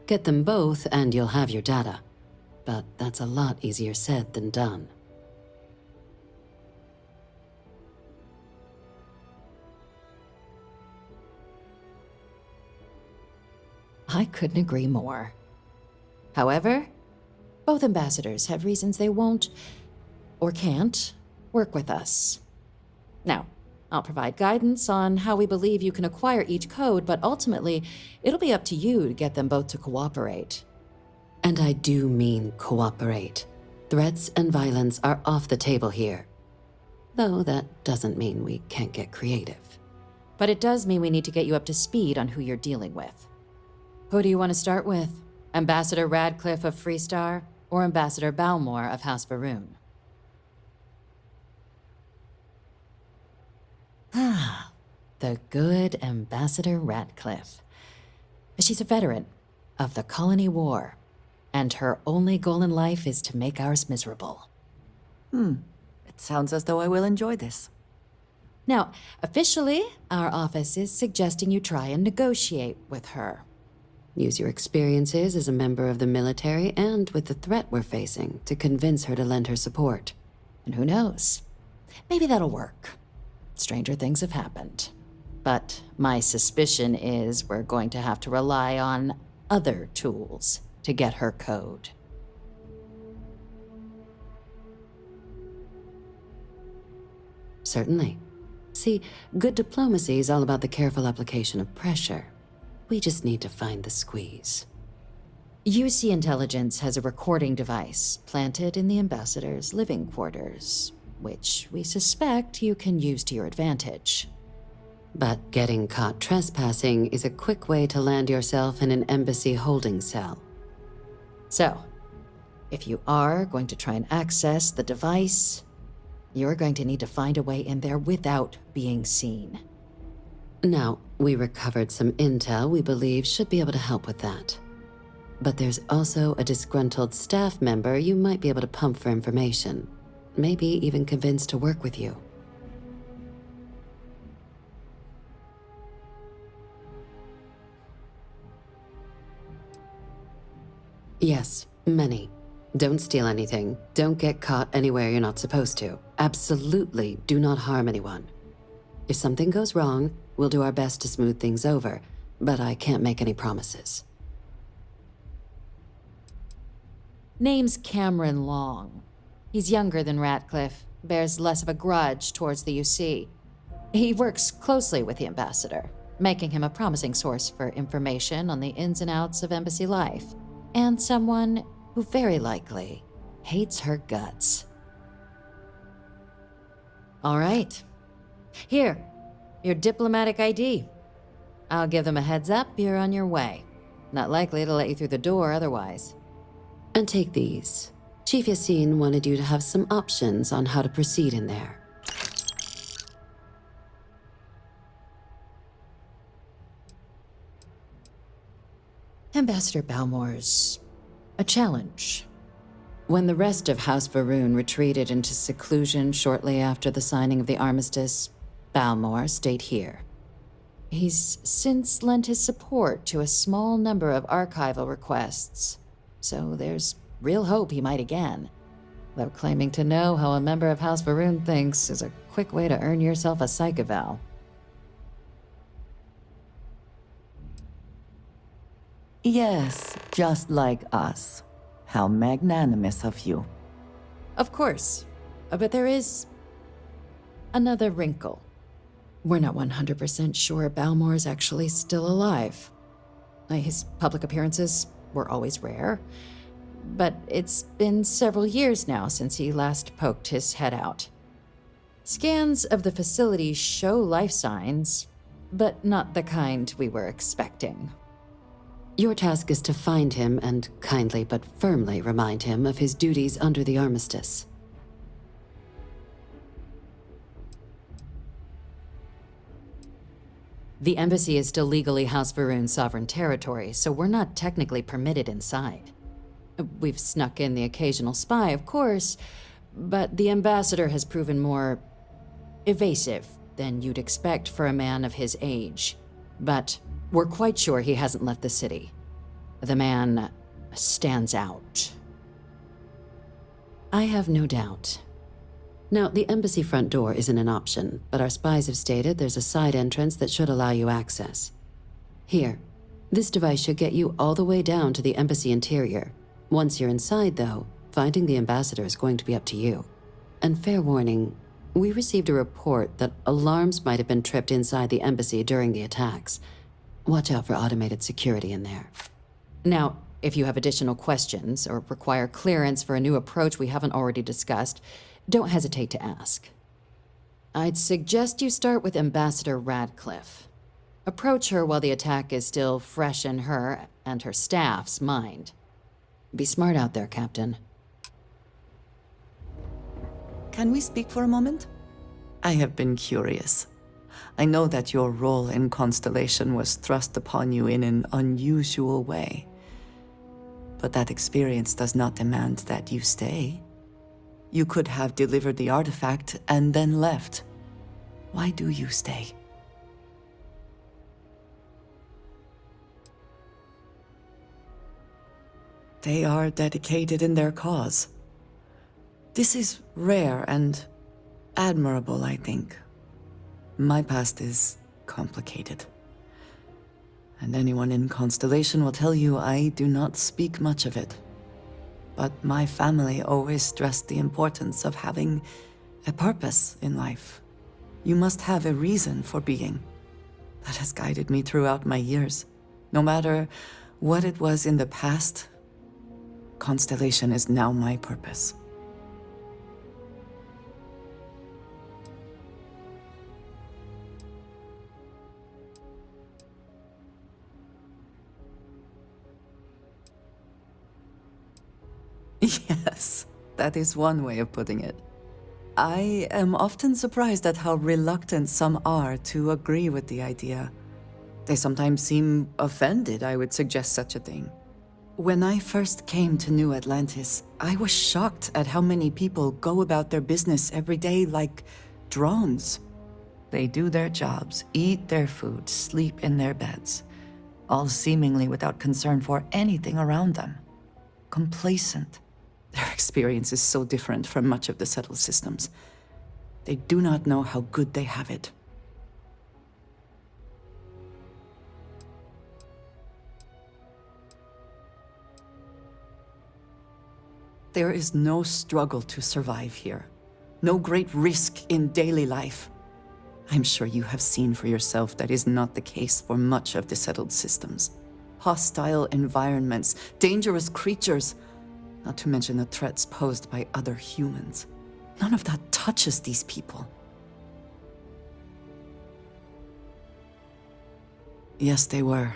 Get them both and you'll have your data. But that's a lot easier said than done. I couldn't agree more. However, both ambassadors have reasons they won't, or can't, work with us. Now, I'll provide guidance on how we believe you can acquire each code, but ultimately, it'll be up to you to get them both to cooperate. And I do mean cooperate. Threats and violence are off the table here. Though that doesn't mean we can't get creative. But it does mean we need to get you up to speed on who you're dealing with. Who do you want to start with? Ambassador Radcliffe of Freestar, or Ambassador Balmore of House Varun? Ah, the good Ambassador Radcliffe. She's a veteran of the Colony War, and her only goal in life is to make ours miserable. It sounds as though I will enjoy this. Now, officially, our office is suggesting you try and negotiate with her. Use your experiences as a member of the military and with the threat we're facing to convince her to lend her support. And who knows? Maybe that'll work. Stranger things have happened. But my suspicion is we're going to have to rely on other tools to get her code. Certainly. See, good diplomacy is all about the careful application of pressure. We just need to find the squeeze. UC Intelligence has a recording device planted in the ambassador's living quarters, which we suspect you can use to your advantage. But getting caught trespassing is a quick way to land yourself in an embassy holding cell. So, if you are going to try and access the device, you're going to need to find a way in there without being seen. Now, we recovered some intel we believe should be able to help with that. But there's also a disgruntled staff member you might be able to pump for information. Maybe even convince to work with you. Yes, many. Don't steal anything. Don't get caught anywhere you're not supposed to. Absolutely do not harm anyone. If something goes wrong, we'll do our best to smooth things over, but I can't make any promises. Name's Cameron Long. He's younger than Ratcliffe, bears less of a grudge towards the UC. He works closely with the ambassador, making him a promising source for information on the ins and outs of embassy life, and someone who very likely hates her guts. All right. Here, your diplomatic ID. I'll give them a heads up you're on your way. Not likely to let you through the door otherwise. And take these. Chief Yassine wanted you to have some options on how to proceed in there. Ambassador Balmore's a challenge. When the rest of House Varun retreated into seclusion shortly after the signing of the armistice, Balmore stayed here. He's since lent his support to a small number of archival requests, so there's real hope he might again. Though claiming to know how a member of House Varun thinks is a quick way to earn yourself a psych eval. Yes, just like us. How magnanimous of you. Of course, but there is another wrinkle. We're not 100% sure Balmore's actually still alive. His public appearances were always rare, but it's been several years now since he last poked his head out. Scans of the facility show life signs, but not the kind we were expecting. Your task is to find him and kindly but firmly remind him of his duties under the armistice. The embassy is still legally House Varun's sovereign territory, so we're not technically permitted inside. We've snuck in the occasional spy, of course, but the ambassador has proven more evasive than you'd expect for a man of his age. But we're quite sure he hasn't left the city. The man stands out. I have no doubt. Now, the embassy front door isn't an option, but our spies have stated there's a side entrance that should allow you access. Here, this device should get you all the way down to the embassy interior. Once you're inside, though, finding the ambassador is going to be up to you. And fair warning, we received a report that alarms might have been tripped inside the embassy during the attacks. Watch out for automated security in there. Now, if you have additional questions or require clearance for a new approach we haven't already discussed, don't hesitate to ask. I'd suggest you start with Ambassador Radcliffe. Approach her while the attack is still fresh in her and her staff's mind. Be smart out there, Captain. Can we speak for a moment? I have been curious. I know that your role in Constellation was thrust upon you in an unusual way. But that experience does not demand that you stay. You could have delivered the artifact and then left. Why do you stay? They are dedicated in their cause. This is rare and admirable, I think. My past is complicated. And anyone in Constellation will tell you I do not speak much of it. But my family always stressed the importance of having a purpose in life. You must have a reason for being. That has guided me throughout my years. No matter what it was in the past, Constellation is now my purpose. Yes, that is one way of putting it. I am often surprised at how reluctant some are to agree with the idea. They sometimes seem offended I would suggest such a thing. When I first came to New Atlantis, I was shocked at how many people go about their business every day like drones. They do their jobs, eat their food, sleep in their beds, all seemingly without concern for anything around them. Complacent. Their experience is so different from much of the settled systems. They do not know how good they have it. There is no struggle to survive here. No great risk in daily life. I'm sure you have seen for yourself that is not the case for much of the settled systems. Hostile environments, dangerous creatures, not to mention the threats posed by other humans. None of that touches these people. Yes, they were.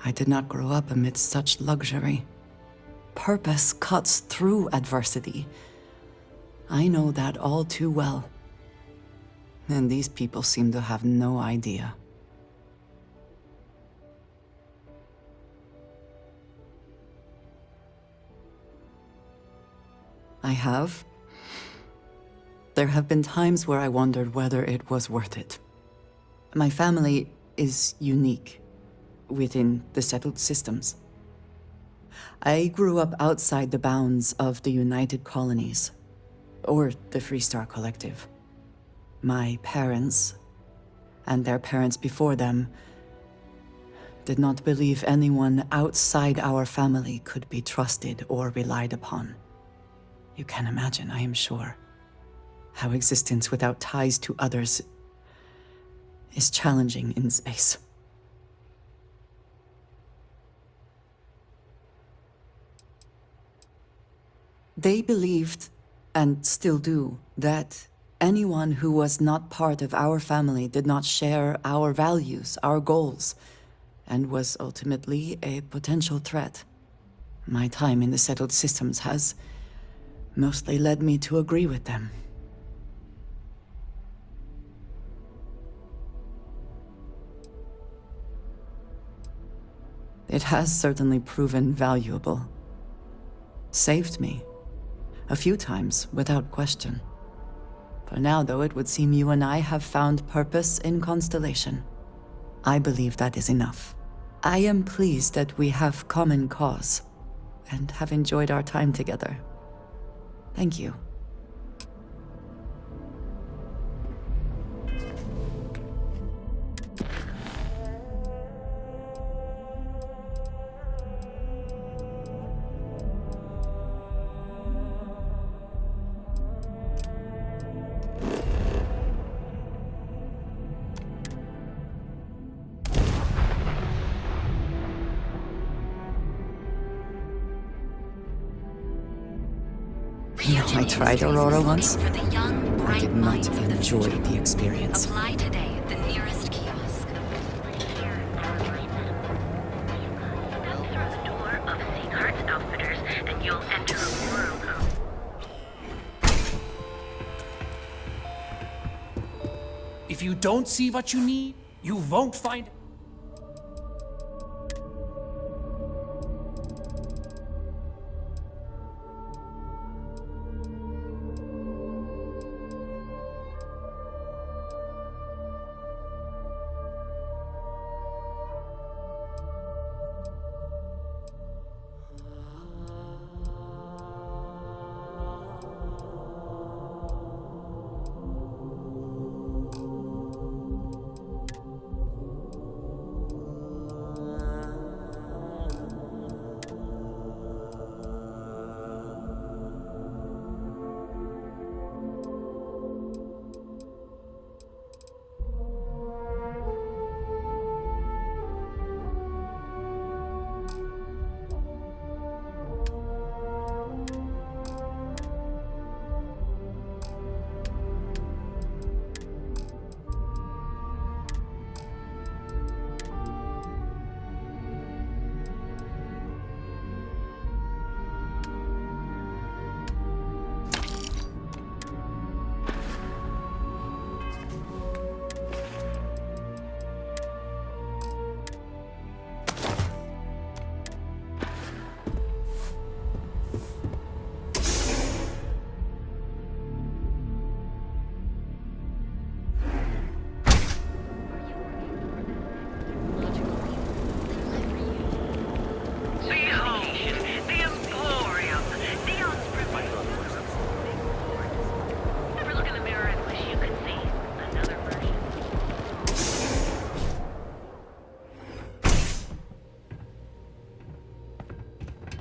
I did not grow up amidst such luxury. Purpose cuts through adversity. I know that all too well. And these people seem to have no idea. I have. There have been times where I wondered whether it was worth it. My family is unique within the settled systems. I grew up outside the bounds of the United Colonies, or the Freestar Collective. My parents, and their parents before them, did not believe anyone outside our family could be trusted or relied upon. You can imagine, I am sure, how existence without ties to others is challenging in space. They believed, and still do, that anyone who was not part of our family did not share our values, our goals, and was ultimately a potential threat. My time in the settled systems has mostly led me to agree with them. It has certainly proven valuable. Saved me. A few times, without question. For now, though, it would seem you and I have found purpose in Constellation. I believe that is enough. I am pleased that we have common cause, and have enjoyed our time together. Thank you. I tried Aurora once. I did not enjoy the experience. Apply today at the nearest kiosk. Step through the door of Seaghart's Outfitters and you'll enter a world of... If you don't see what you need, you won't find...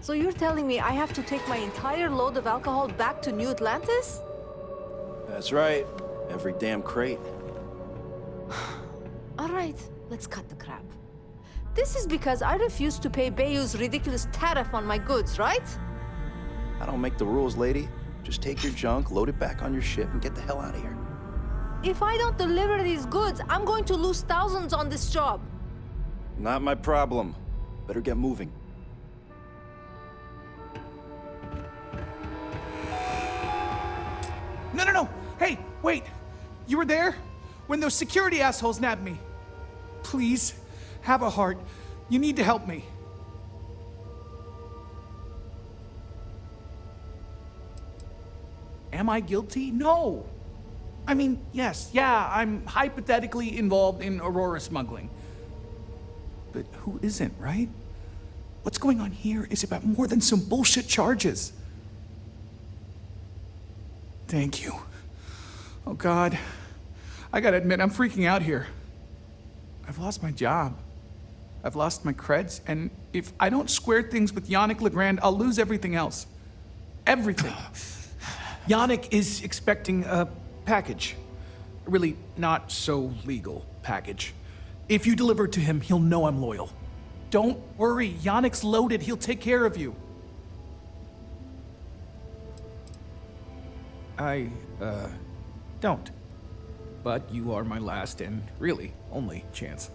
So you're telling me I have to take my entire load of alcohol back to New Atlantis? That's right. Every damn crate. All right, let's cut the crap. This is because I refused to pay Bayou's ridiculous tariff on my goods, right? I don't make the rules, lady. Just take your junk, load it back on your ship, and get the hell out of here. If I don't deliver these goods, I'm going to lose thousands on this job. Not my problem. Better get moving. No! Hey, wait! You were there? When those security assholes nabbed me. Please, have a heart. You need to help me. Am I guilty? No. I mean, yes, I'm hypothetically involved in Aurora smuggling. But who isn't, right? What's going on here is about more than some bullshit charges. Thank you. Oh, God. I gotta admit, I'm freaking out here. I've lost my job. I've lost my creds, and if I don't square things with Yannick Legrand, I'll lose everything else. Everything. Yannick is expecting a package. A really not so legal package. If you deliver it to him, he'll know I'm loyal. Don't worry, Yannick's loaded. He'll take care of you. I, don't. But you are my last and really only chance.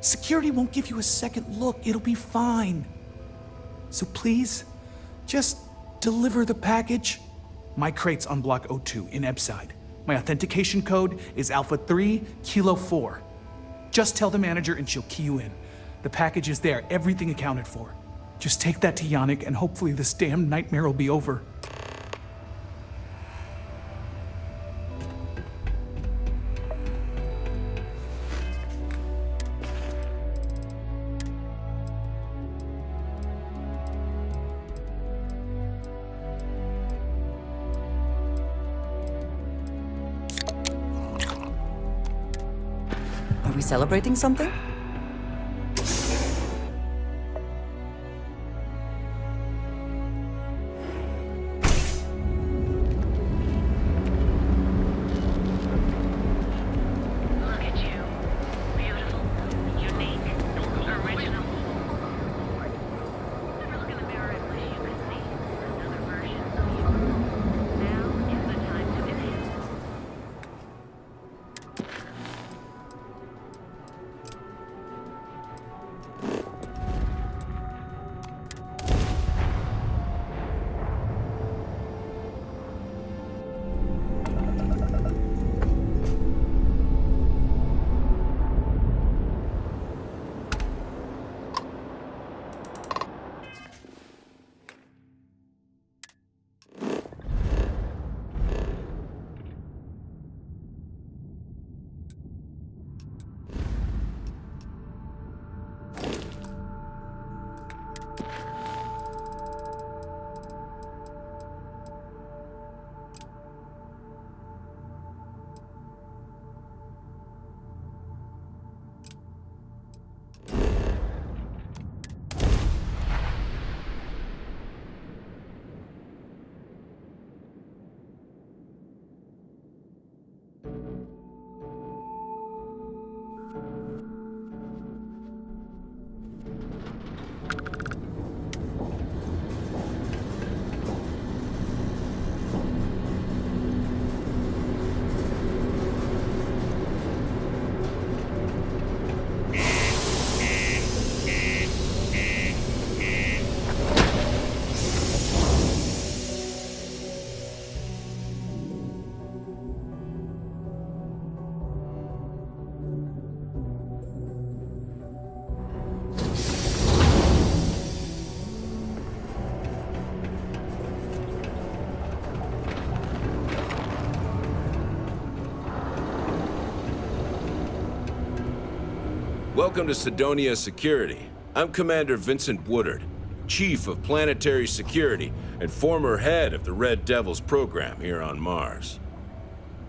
Security won't give you a second look. It'll be fine. So please, just deliver the package. My crate's on Block 02 in Ebside. My authentication code is Alpha 3 Kilo 4. Just tell the manager and she'll key you in. The package is there, everything accounted for. Just take that to Yannick and hopefully this damn nightmare will be over. Are we celebrating something? Look at you. Beautiful, unique, original. Never look in the mirror and wish you could see another version of you. Now is the time to inhale. Welcome to Sidonia Security. I'm Commander Vincent Woodard, Chief of Planetary Security and former head of the Red Devils program here on Mars.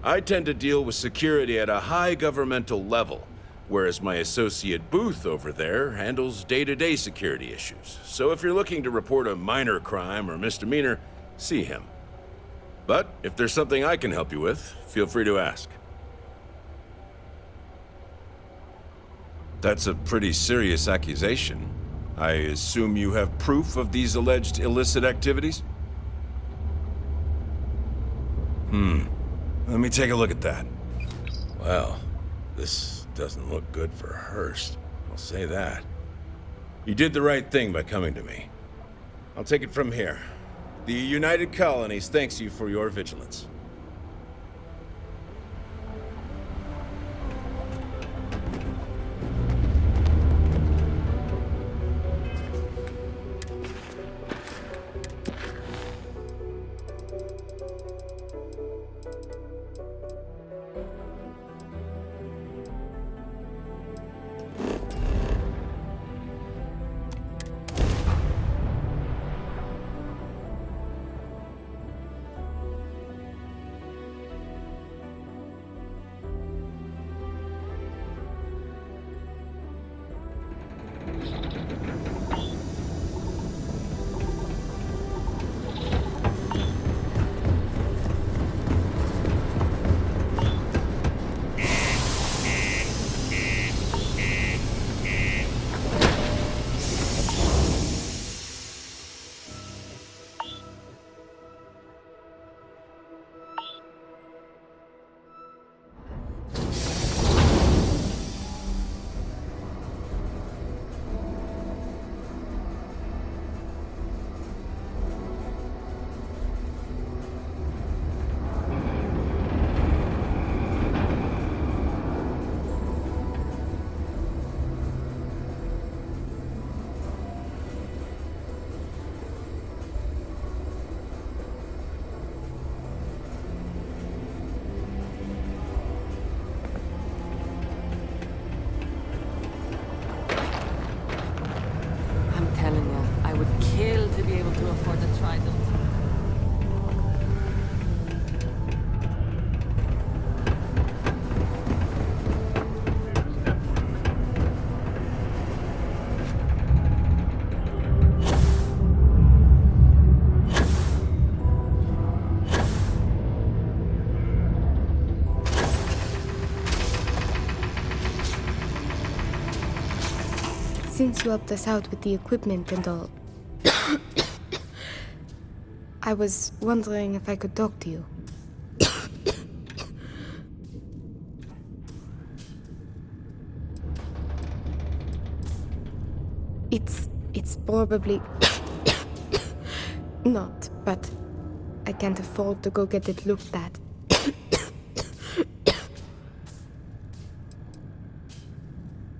I tend to deal with security at a high governmental level, whereas my associate Booth over there handles day-to-day security issues. So if you're looking to report a minor crime or misdemeanor, see him. But if there's something I can help you with, feel free to ask. That's a pretty serious accusation. I assume you have proof of these alleged illicit activities? Let me take a look at that. Well, this doesn't look good for Hearst. I'll say that. You did the right thing by coming to me. I'll take it from here. The United Colonies thanks you for your vigilance. I'm telling you, I would kill to be able to afford the Trident. Since you helped us out with the equipment and all, I was wondering if I could talk to you. It's probably not, but I can't afford to go get it looked at.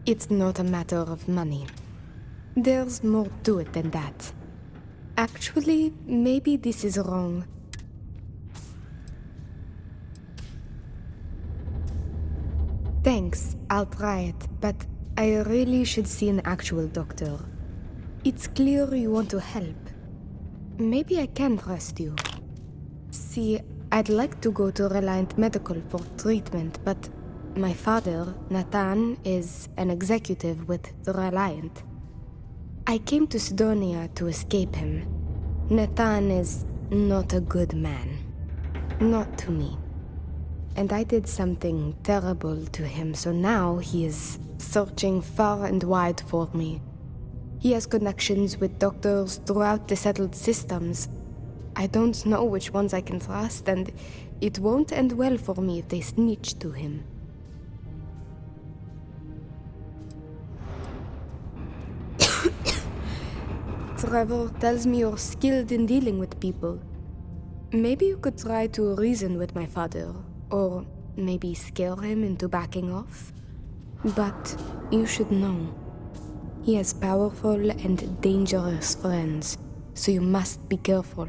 It's not a matter of money. There's more to it than that. Actually, maybe this is wrong. Thanks, I'll try it, but I really should see an actual doctor. It's clear you want to help. Maybe I can trust you. See, I'd like to go to Reliant Medical for treatment, but my father, Nathan, is an executive with the Reliant. I came to Sidonia to escape him. Nathan is not a good man. Not to me. And I did something terrible to him, so now he is searching far and wide for me. He has connections with doctors throughout the settled systems. I don't know which ones I can trust, and it won't end well for me if they snitch to him. Trevor tells me you're skilled in dealing with people. Maybe you could try to reason with my father, or maybe scare him into backing off. But you should know, he has powerful and dangerous friends, so you must be careful.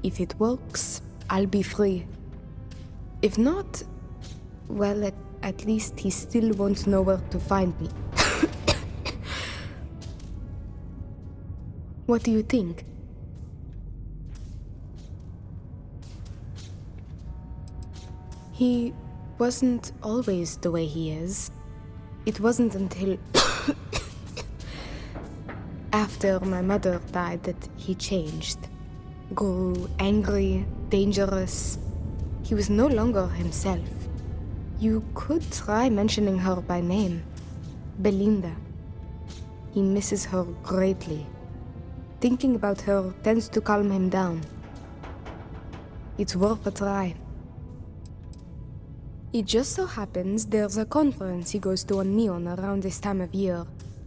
If it works, I'll be free. If not, well, at least he still won't know where to find me. What do you think? He wasn't always the way he is. It wasn't until after my mother died that he changed. Grew angry, dangerous. He was no longer himself. You could try mentioning her by name. Belinda. He misses her greatly. Thinking about her tends to calm him down. It's worth a try. It just so happens there's a conference he goes to on Neon around this time of year.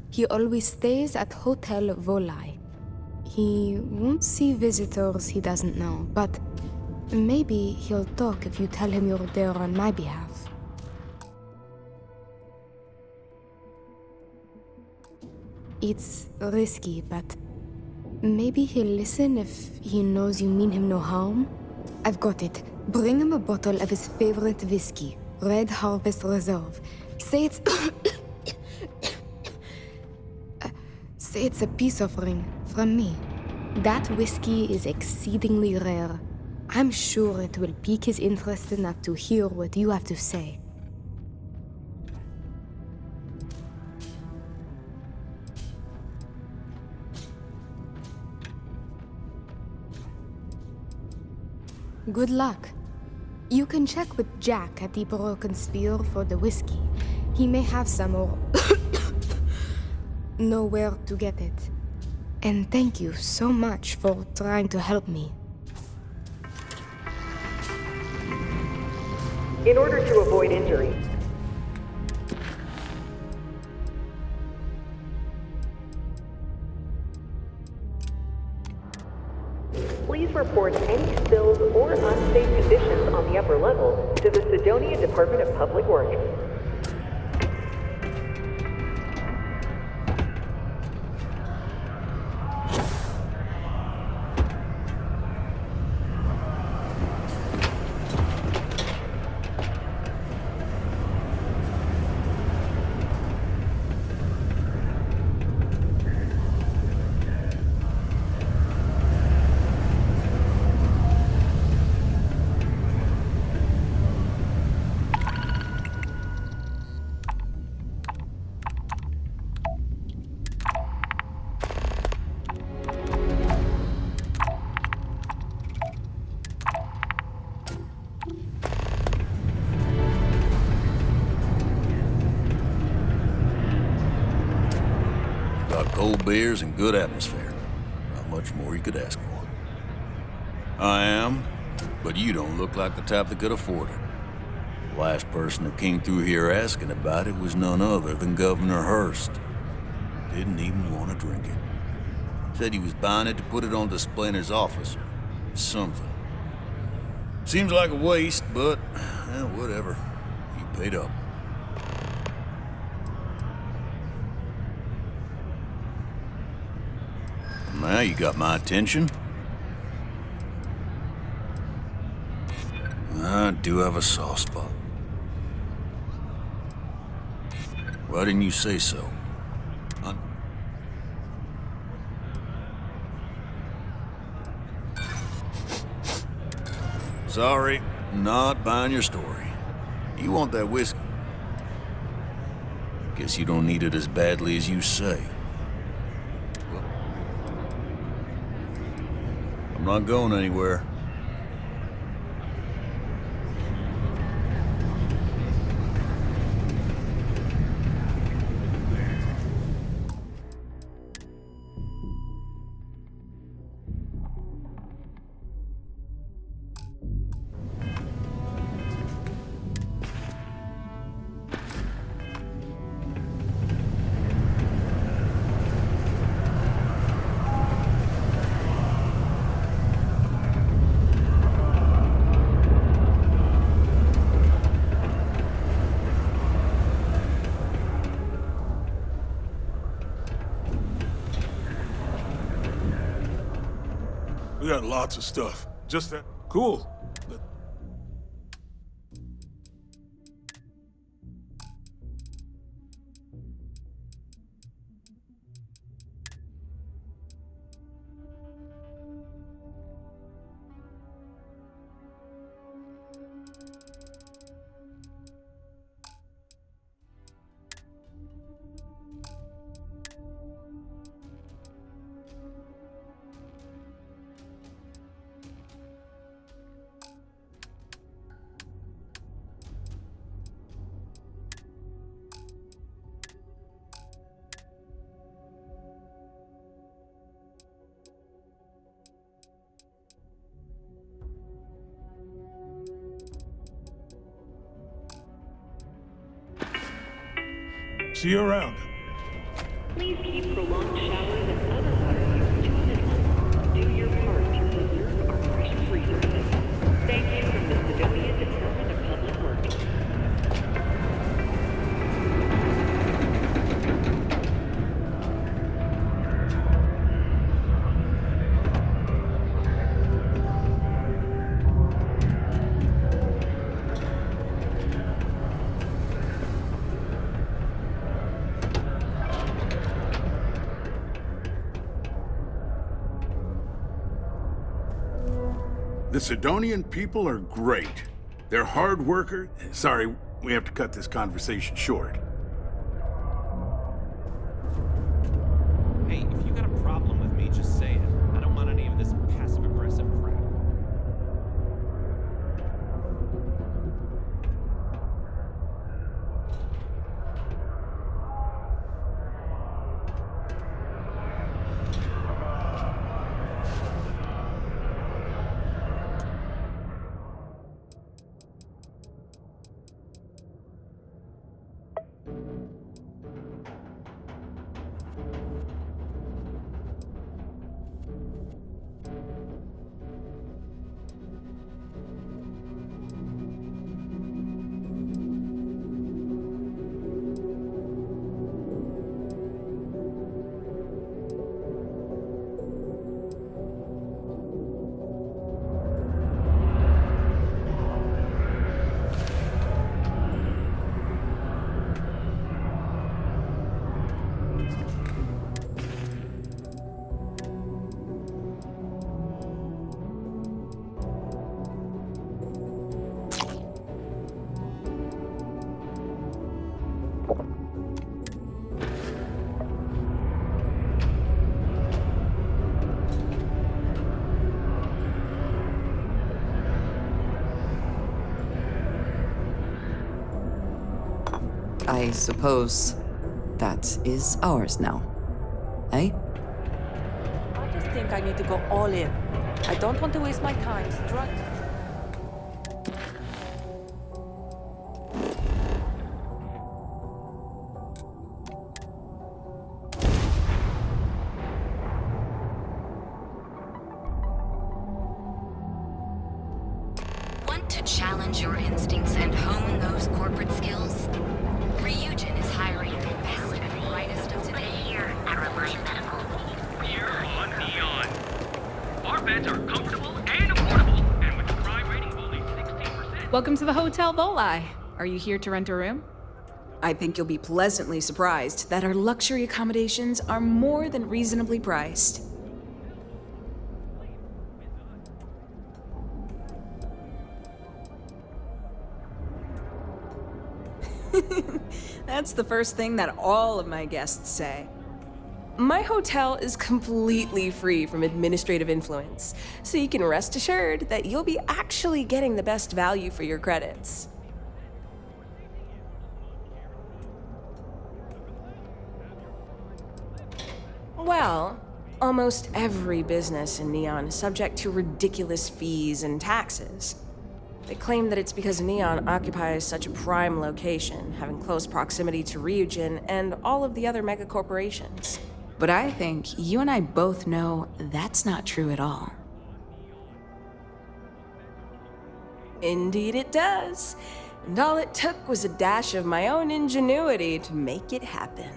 He always stays at Hotel Volai. He won't see visitors he doesn't know, but maybe he'll talk if you tell him you're there on my behalf. It's risky, but maybe he'll listen if he knows you mean him no harm. I've got it. Bring him a bottle of his favorite whiskey, Red Harvest Reserve. Say it's... say it's a peace offering from me. That whiskey is exceedingly rare. I'm sure it will pique his interest enough to hear what you have to say. Good luck. You can check with Jack at the Broken Spear for the whiskey. He may have some or know where to get it. And thank you so much for trying to help me. In order to avoid injury, please report any spills or unsafe conditions on the upper level to the Sidonia Department of Public Works. Cold beers and good atmosphere. Not much more you could ask for. I am, but you don't look like the type that could afford it. The last person who came through here asking about it was none other than Governor Hurst. Didn't even want to drink it. Said he was buying it to put it on display in his office or something. Seems like a waste, but whatever. You paid up. Now you got my attention. I do have a soft spot. Why didn't you say so? Sorry, not buying your story. You want that whiskey? Guess you don't need it as badly as you say. I'm not going anywhere. We got lots of stuff. Just that. Cool. See you around. Please keep prolonged showers and other water use to a minimum. Do your part to preserve our precious resources. Thank you from the Sidonia Department of Public Works. The Sidonian people are great. They're hard workers. Sorry, we have to cut this conversation short. Hey, if you got a problem with me, just say it. I don't want any of this passive-aggressive crap. I suppose that is ours now. Eh? I just think I need to go all in. I don't want to waste my time struggling. Want to challenge your instincts and hone those corporate skills? Ryujin is hiring the best and brightest of today here at Roland Medical. We're on Neon. Our beds are comfortable and affordable, and with a crime rating of only 16%. Welcome to the Hotel Volai. Are you here to rent a room? I think you'll be pleasantly surprised that our luxury accommodations are more than reasonably priced. That's the first thing that all of my guests say. My hotel is completely free from administrative influence, so you can rest assured that you'll be actually getting the best value for your credits. Well, almost every business in Neon is subject to ridiculous fees and taxes. They claim that it's because Neon occupies such a prime location, having close proximity to Ryujin and all of the other megacorporations. But I think you and I both know that's not true at all. Indeed it does. And all it took was a dash of my own ingenuity to make it happen.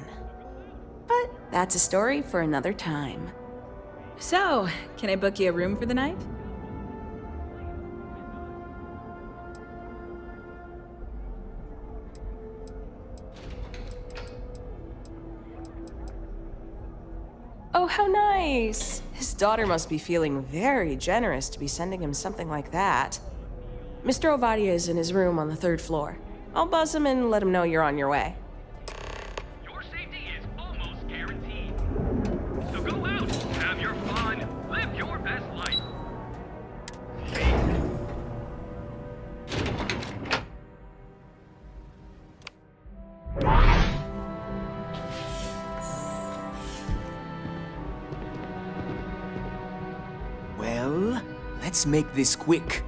But that's a story for another time. So, can I book you a room for the night? Oh, how nice! His daughter must be feeling very generous to be sending him something like that. Mr. Ovadia is in his room on the 3rd floor. I'll buzz him and let him know you're on your way. Your safety is almost guaranteed. So go out, have your fun, live your best life. Well, let's make this quick.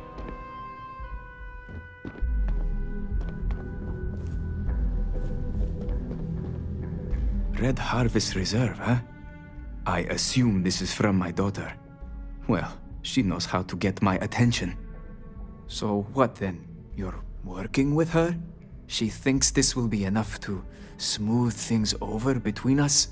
Red Harvest Reserve, huh? I assume this is from my daughter. Well, she knows how to get my attention. So what then? You're working with her? She thinks this will be enough to smooth things over between us?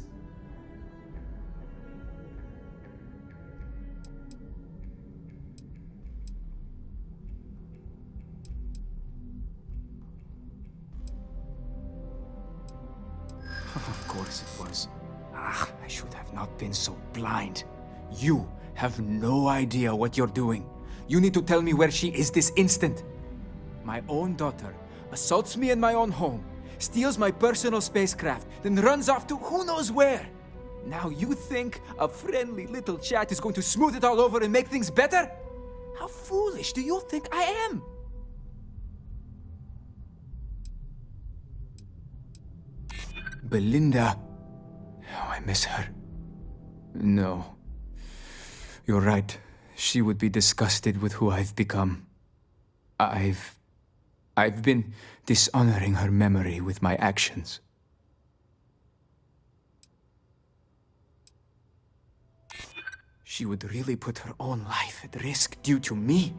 Of course it was. I should have not been so blind. You have no idea what you're doing. You need to tell me where she is this instant. My own daughter assaults me in my own home, steals my personal spacecraft, then runs off to who knows where. Now you think a friendly little chat is going to smooth it all over and make things better? How foolish do you think I am? Belinda. Oh, I miss her. No. You're right. She would be disgusted with who I've become. I've been dishonoring her memory with my actions. She would really put her own life at risk due to me.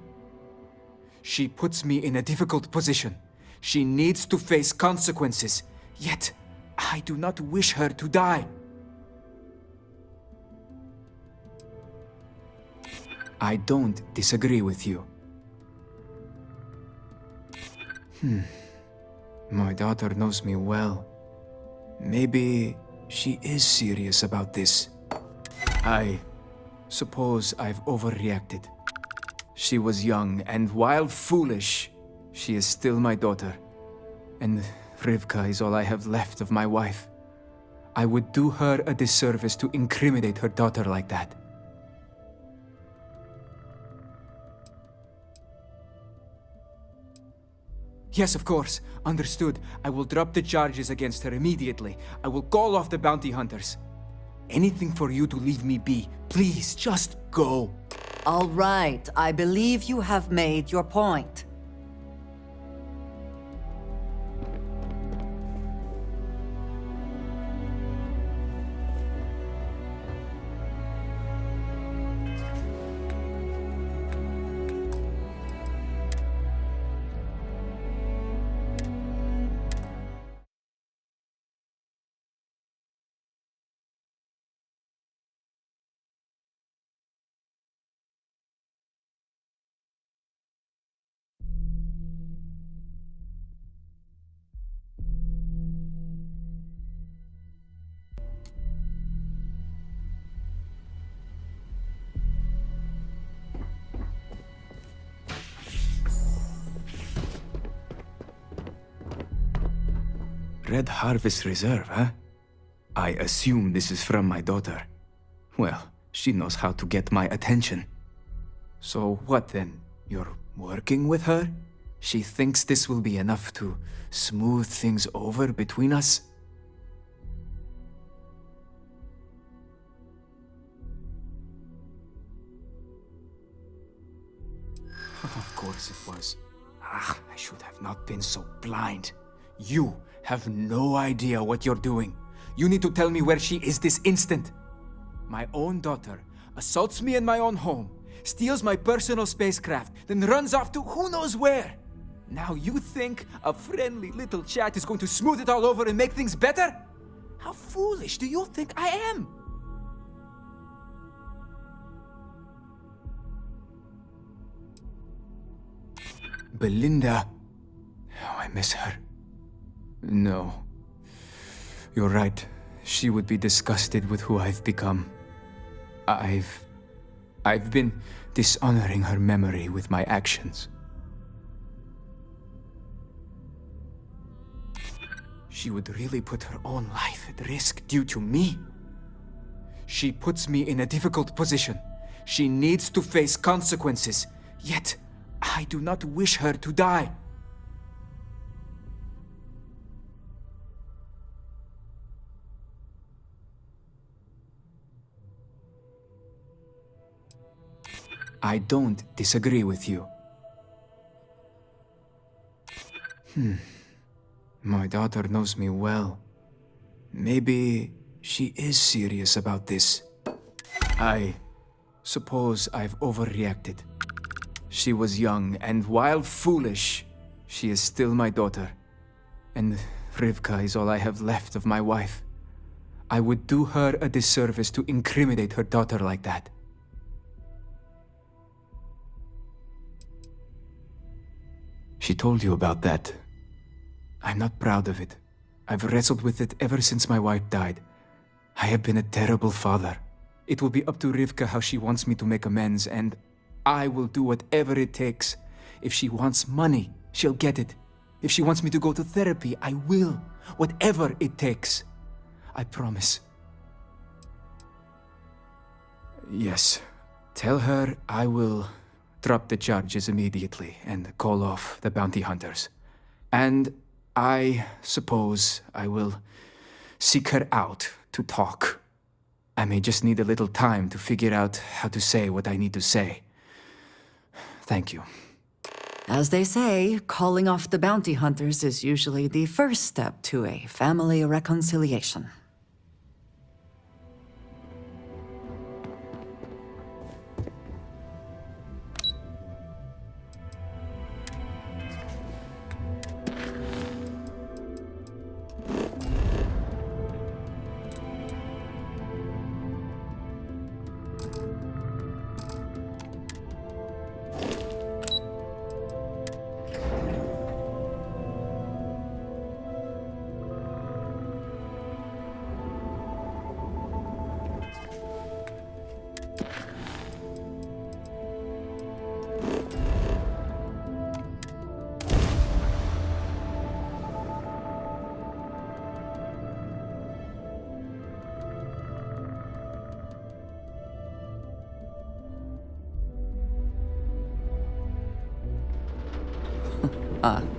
She puts me in a difficult position. She needs to face consequences. Yet, I do not wish her to die. I don't disagree with you. My daughter knows me well. Maybe she is serious about this. I suppose I've overreacted. She was young, and while foolish, she is still my daughter. And Rivka is all I have left of my wife. I would do her a disservice to incriminate her daughter like that. Yes, of course. Understood. I will drop the charges against her immediately. I will call off the bounty hunters. Anything for you to leave me be. Please, just go. All right, I believe you have made your point. Red Harvest Reserve, huh? I assume this is from my daughter. Well, she knows how to get my attention. So what then? You're working with her? She thinks this will be enough to smooth things over between us? Of course it was. I should have not been so blind. You have no idea what you're doing. You need to tell me where she is this instant. My own daughter assaults me in my own home, steals my personal spacecraft, then runs off to who knows where. Now you think a friendly little chat is going to smooth it all over and make things better? How foolish do you think I am? Belinda. Oh, I miss her. No. You're right. She would be disgusted with who I've become. I've been dishonoring her memory with my actions. She would really put her own life at risk due to me. She puts me in a difficult position. She needs to face consequences. Yet, I do not wish her to die. I don't disagree with you. My daughter knows me well. Maybe she is serious about this. I suppose I've overreacted. She was young, and while foolish, she is still my daughter. And Rivka is all I have left of my wife. I would do her a disservice to incriminate her daughter like that. She told you about that. I'm not proud of it. I've wrestled with it ever since my wife died. I have been a terrible father. It will be up to Rivka how she wants me to make amends, and I will do whatever it takes. If she wants money, she'll get it. If she wants me to go to therapy, I will. Whatever it takes. I promise. Yes. Tell her I will drop the charges immediately and call off the bounty hunters. And I suppose I will seek her out to talk. I may just need a little time to figure out how to say what I need to say. Thank you. As they say, calling off the bounty hunters is usually the first step to a family reconciliation.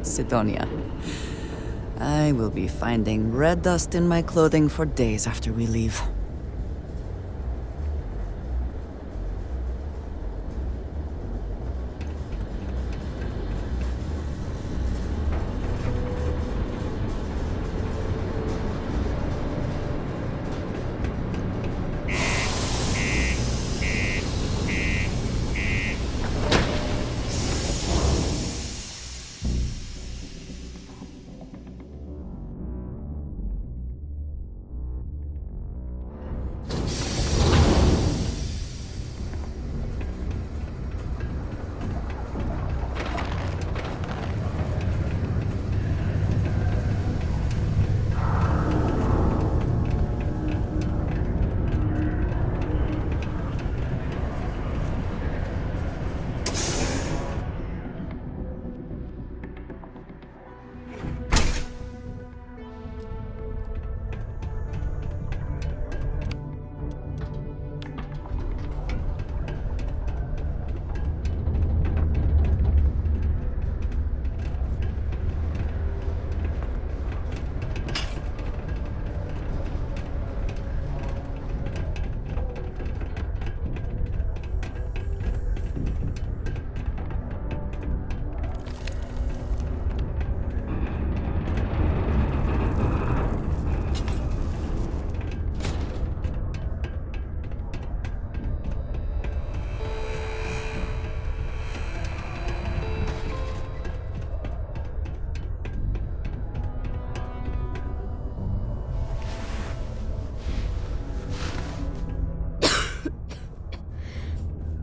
Sidonia. I will be finding red dust in my clothing for days after we leave.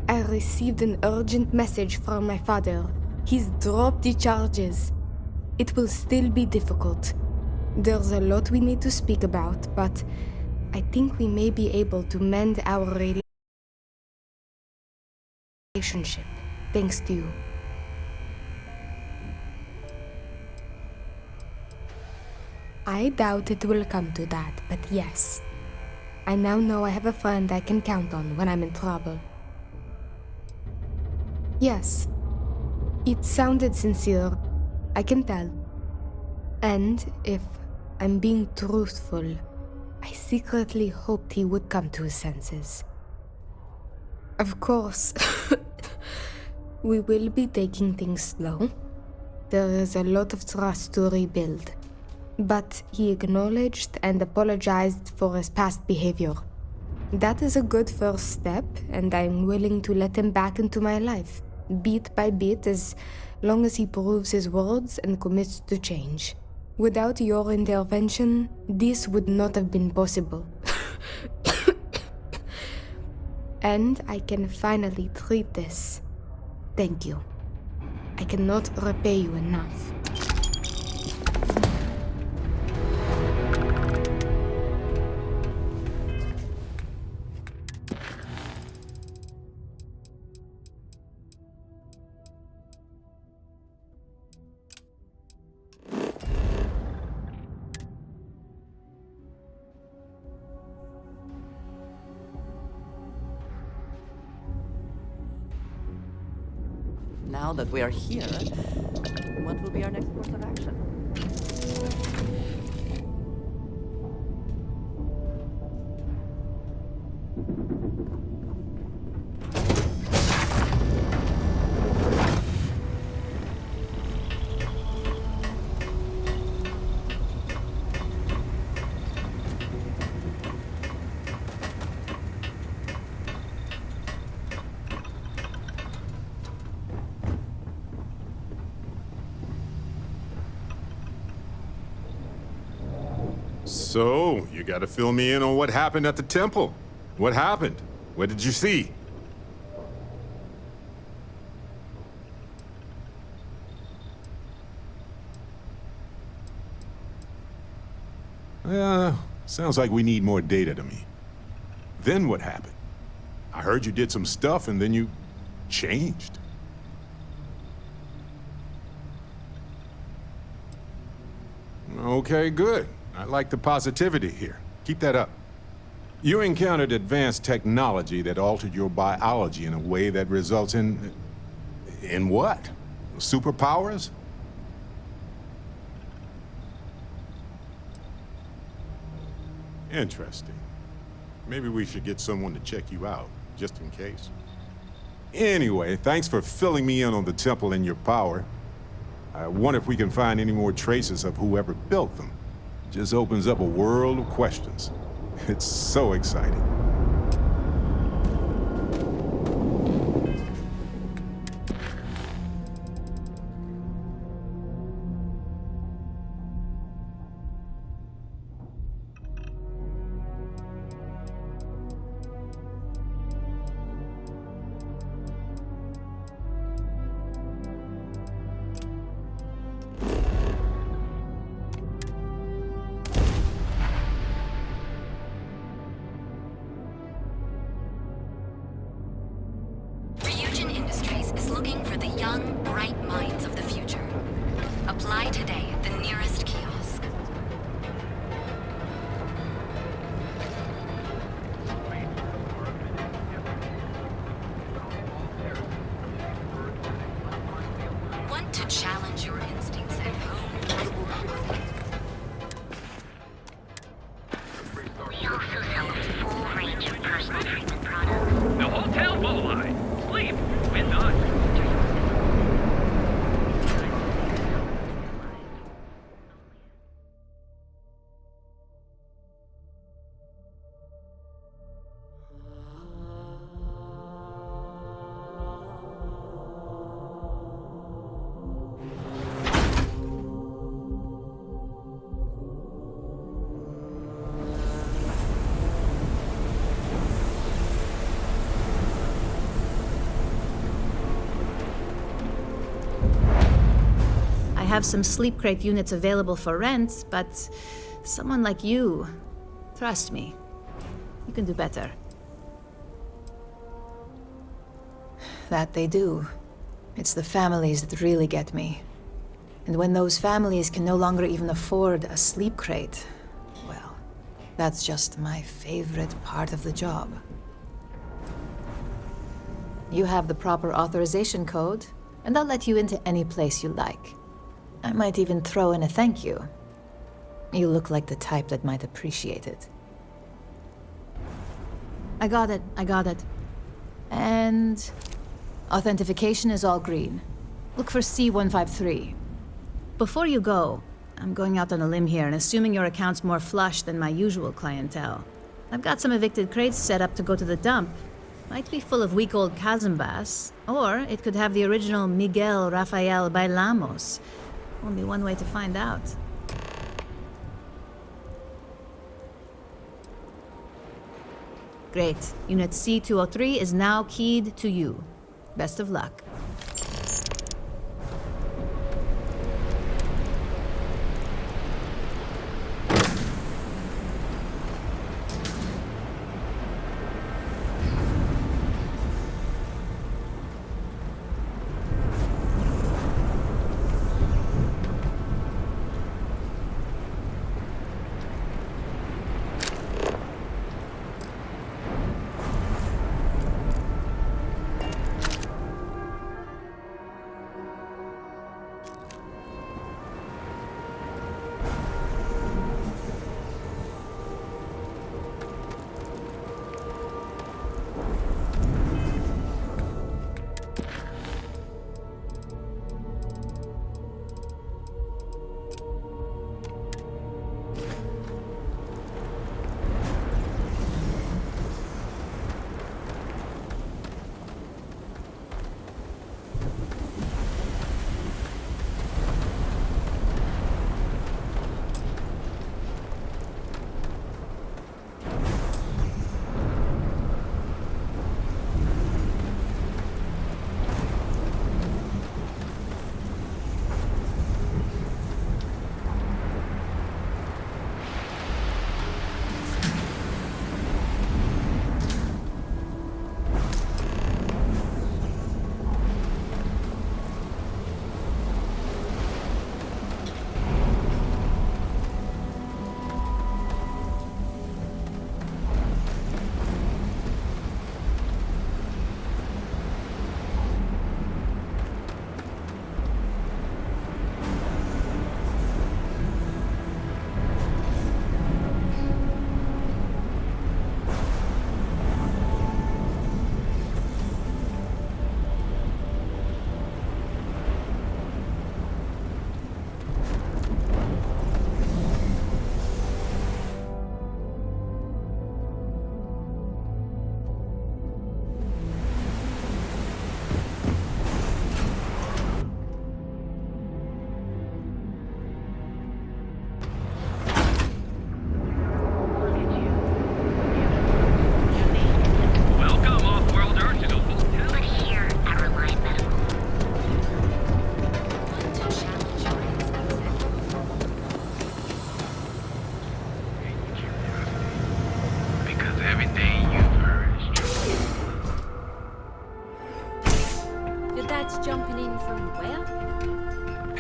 I received an urgent message from my father. He's dropped the charges. It will still be difficult. There's a lot we need to speak about, but I think we may be able to mend our relationship, thanks to you. I doubt it will come to that, but yes. I now know I have a friend I can count on when I'm in trouble. Yes. It sounded sincere. I can tell. And if I'm being truthful, I secretly hoped he would come to his senses. Of course, we will be taking things slow. There is a lot of trust to rebuild. But he acknowledged and apologized for his past behavior. That is a good first step, and I'm willing to let him back into my life, bit by bit, as long as he proves his words and commits to change. Without your intervention, this would not have been possible. And I can finally treat this. Thank you. I cannot repay you enough. Now that we are here, what will be our next course of action? So, you gotta fill me in on what happened at the temple. What happened? What did you see? Sounds like we need more data to me. Then what happened? I heard you did some stuff and then you changed. Okay, good. I like the positivity here. Keep that up. You encountered advanced technology that altered your biology in a way that results in what? Superpowers? Interesting. Maybe we should get someone to check you out, just in case. Anyway, thanks for filling me in on the temple and your power. I wonder if we can find any more traces of whoever built them. Just opens up a world of questions. It's so exciting. Ryujin Industries is looking for the young, bright minds of the future. Apply today at the nearest kiosk. Want to challenge your instincts and hone those We also sell a full range of personal treatment products. The Hotel Volai. Sleep with us. I have some sleep crate units available for rent, but someone like you, trust me, you can do better. That they do. It's the families that really get me. And when those families can no longer even afford a sleep crate, well, that's just my favorite part of the job. You have the proper authorization code, and I'll let you into any place you like. I might even throw in a thank you. You look like the type that might appreciate it. I got it. And authentication is all green. Look for C153. Before you go, I'm going out on a limb here and assuming your account's more flush than my usual clientele. I've got some evicted crates set up to go to the dump. Might be full of week-old Kazambas, or it could have the original Miguel Rafael Bailamos. Only one way to find out. Great. Unit C203 is now keyed to you. Best of luck.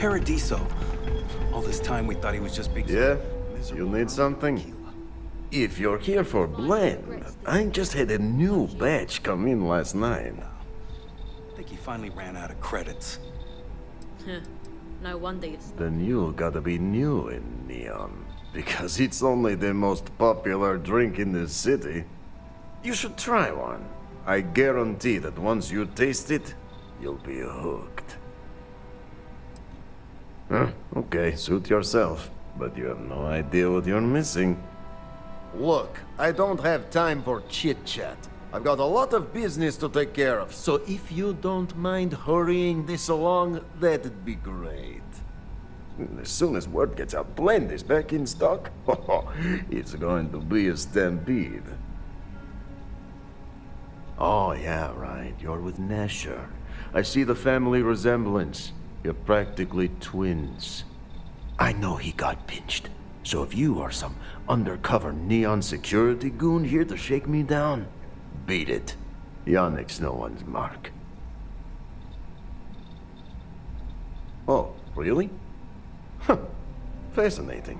Paradiso. All this time we thought he was just big... Yeah? You need something? If you're here for blend, I just had a new batch come in last night. I think he finally ran out of credits. No wonder you... Then you gotta be new in Neon, because it's only the most popular drink in the city. You should try one. I guarantee that once you taste it, you'll be hooked. Okay, suit yourself, but you have no idea what you're missing. Look, I don't have time for chit-chat. I've got a lot of business to take care of, so if you don't mind hurrying this along, that'd be great. As soon as word gets out, Blend is back in stock. It's going to be a stampede. Oh, yeah, right. You're with Nesher. I see the family resemblance. You're practically twins. I know he got pinched. So if you are some undercover Neon security goon here to shake me down, beat it. Yannick's no one's mark. Oh, really? Huh. Fascinating.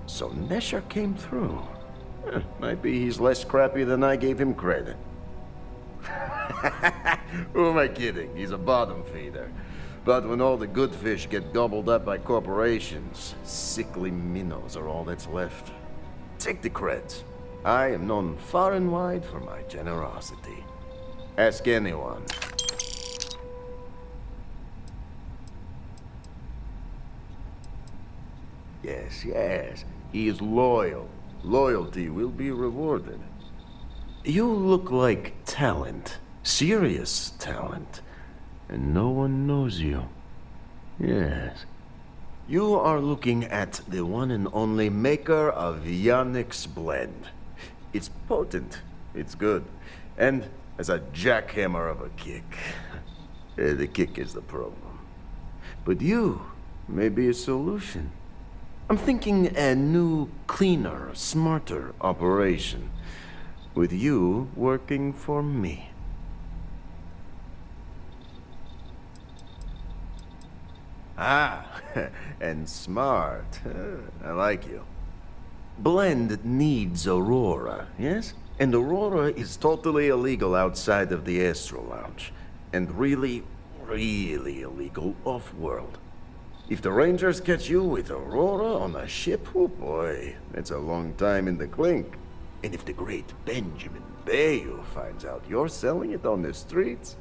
So Nesher came through. Might be he's less scrappy than I gave him credit. Who am I kidding? He's a bottom feeder. But when all the good fish get gobbled up by corporations, sickly minnows are all that's left. Take the creds. I am known far and wide for my generosity. Ask anyone. Yes, yes. He is loyal. Loyalty will be rewarded. You look like talent. Serious talent. And no one knows you. Yes. You are looking at the one and only maker of Yannick's blend. It's potent. It's good. And as a jackhammer of a kick. The kick is the problem. But you may be a solution. I'm thinking a new, cleaner, smarter operation. With you working for me. Ah, and smart. I like you. Blend needs Aurora, yes? And Aurora is totally illegal outside of the Astro Lounge. And really, really illegal off-world. If the Rangers catch you with Aurora on a ship, oh boy, that's a long time in the clink. And if the great Benjamin Bayou finds out you're selling it on the streets,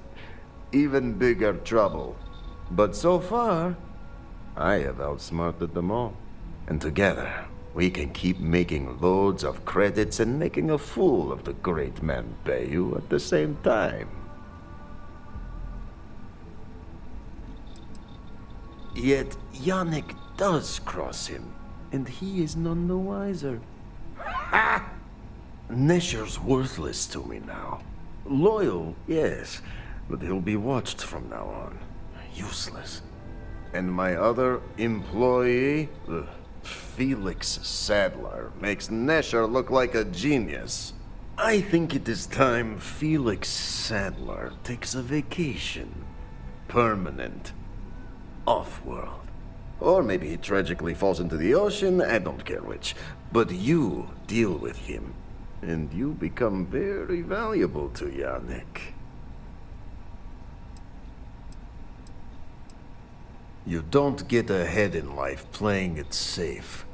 even bigger trouble. But so far, I have outsmarted them all. And together, we can keep making loads of credits and making a fool of the great man Bayou at the same time. Yet Yannick does cross him, and he is none the wiser. Ha! Nesher's worthless to me now. Loyal, yes, but he'll be watched from now on. Useless. And my other employee, Felix Sadler, makes Nesher look like a genius. I think it is time Felix Sadler takes a vacation. Permanent. Off-world. Or maybe he tragically falls into the ocean, I don't care which. But you deal with him, and you become very valuable to Yannick. You don't get ahead in life playing it safe.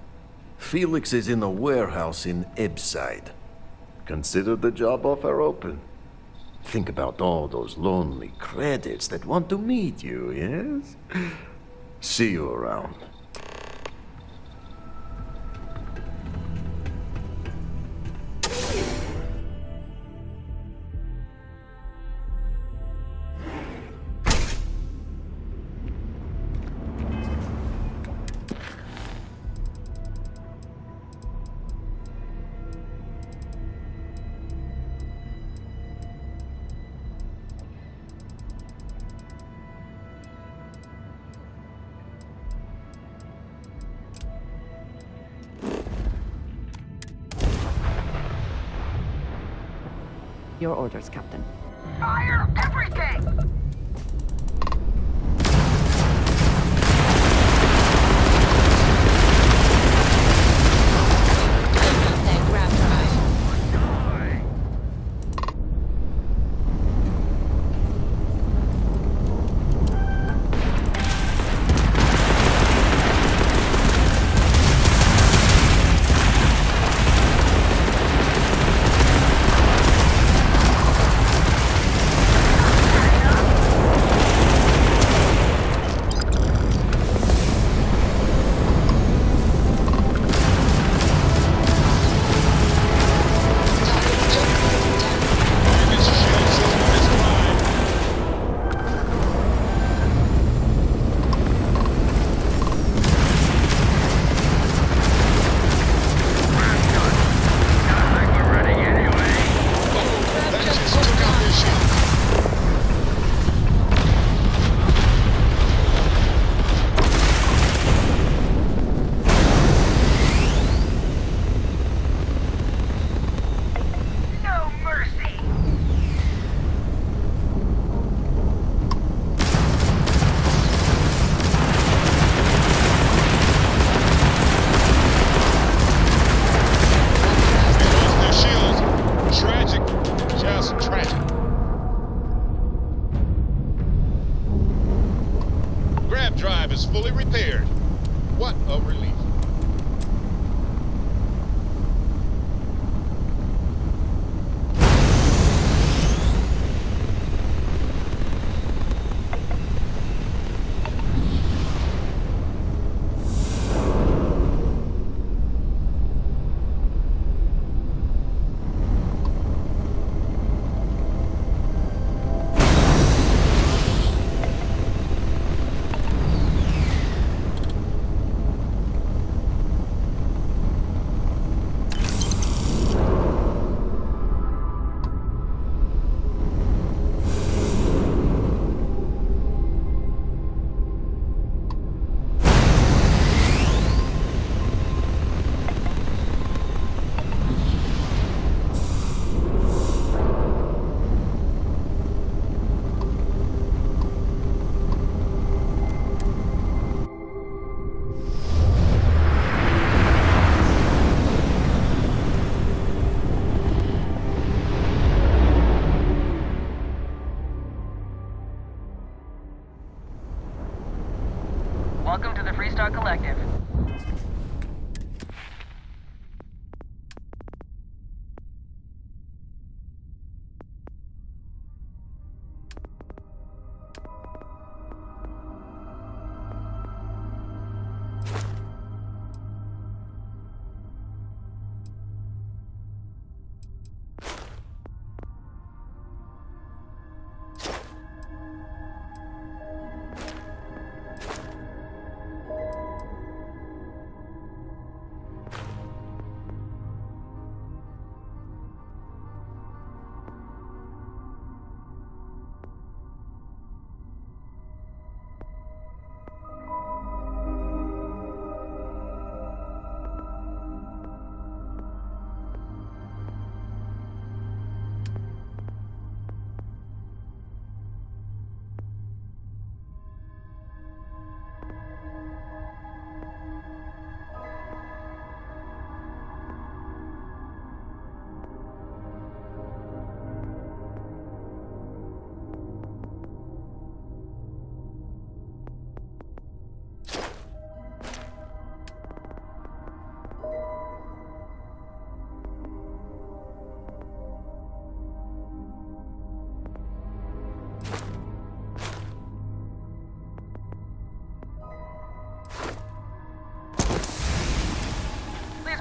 Felix is in a warehouse in Ebbside. Consider the job offer open. Think about all those lonely credits that want to meet you, yes? See you around. Your orders, Captain. Fire everything!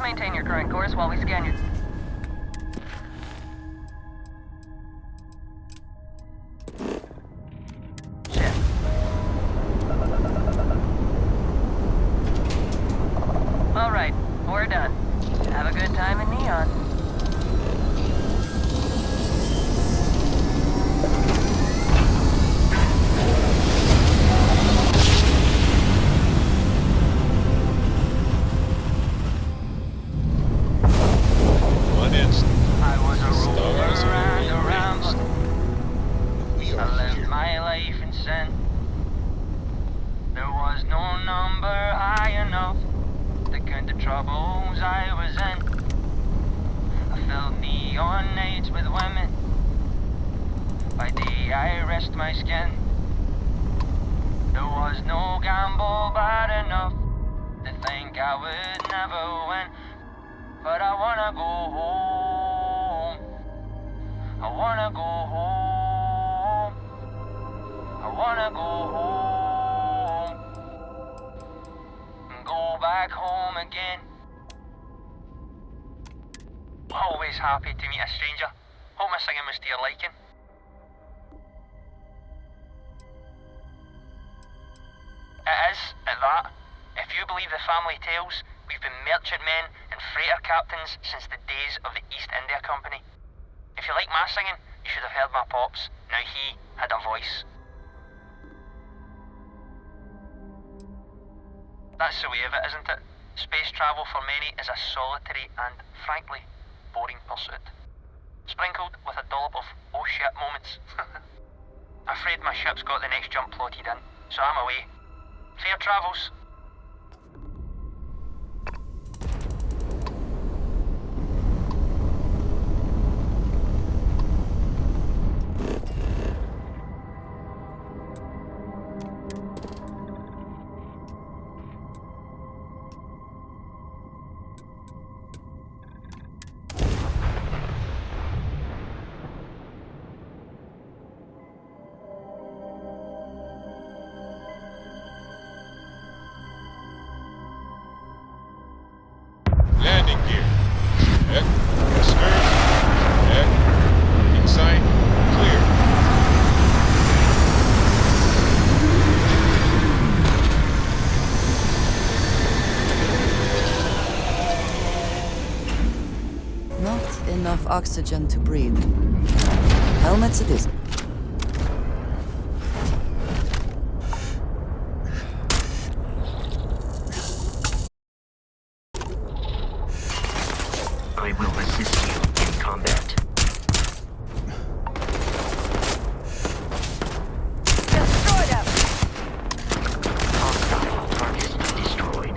maintain your current course while we scan you. Shit. Alright, we're done. Have a good time in Neon. One instant. I was a rover Stars and a are rambler. We I are lived here. my life in sin. There was no number high enough to count the troubles I was in. I filled neon nights with women. By day I rest my skin. There was no gamble bad enough to think I would never win. But I wanna go home. I wanna go home. I wanna go home. And go back home again. Always happy to meet a stranger. Hope my singing was to your liking. It is, at that. If you believe the family tales, we've been merchantmen and freighter captains since the days of the East India Company. If you like my singing, you should have heard my pops. Now he had a voice. That's the way of it, isn't it? Space travel for many is a solitary and, frankly, boring pursuit. Sprinkled with a dollop of oh shit moments. Afraid my ship's got the next jump plotted in, so I'm away. Fair travels. Landing gear. Check. Stern. Check. Insight. Clear. Not enough oxygen to breathe. Helmets it is. I will assist you in combat. Destroy them! Hostile target destroyed.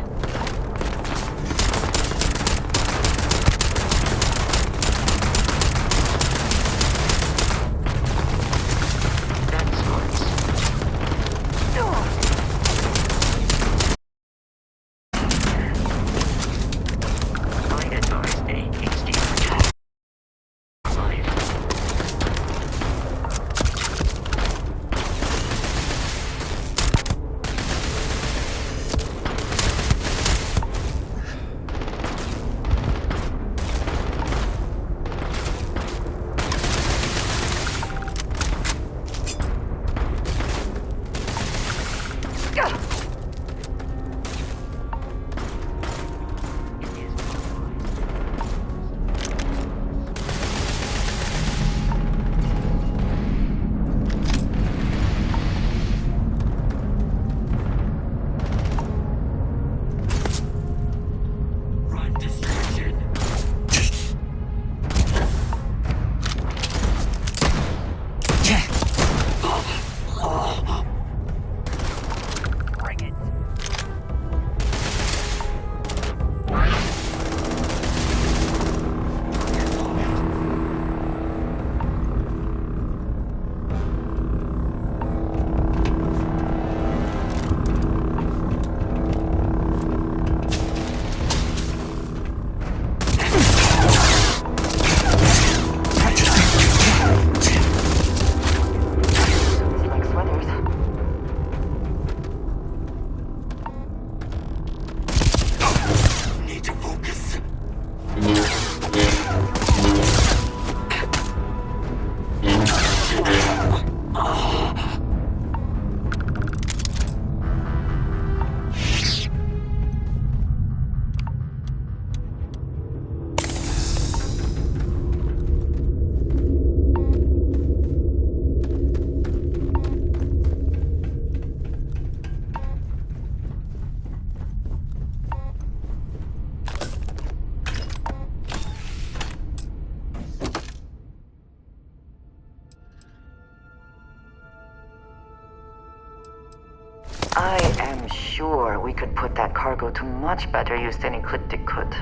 put that cargo to much better use than Ecliptic could.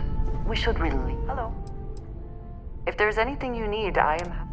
We should really... Hello. If there's anything you need, I am...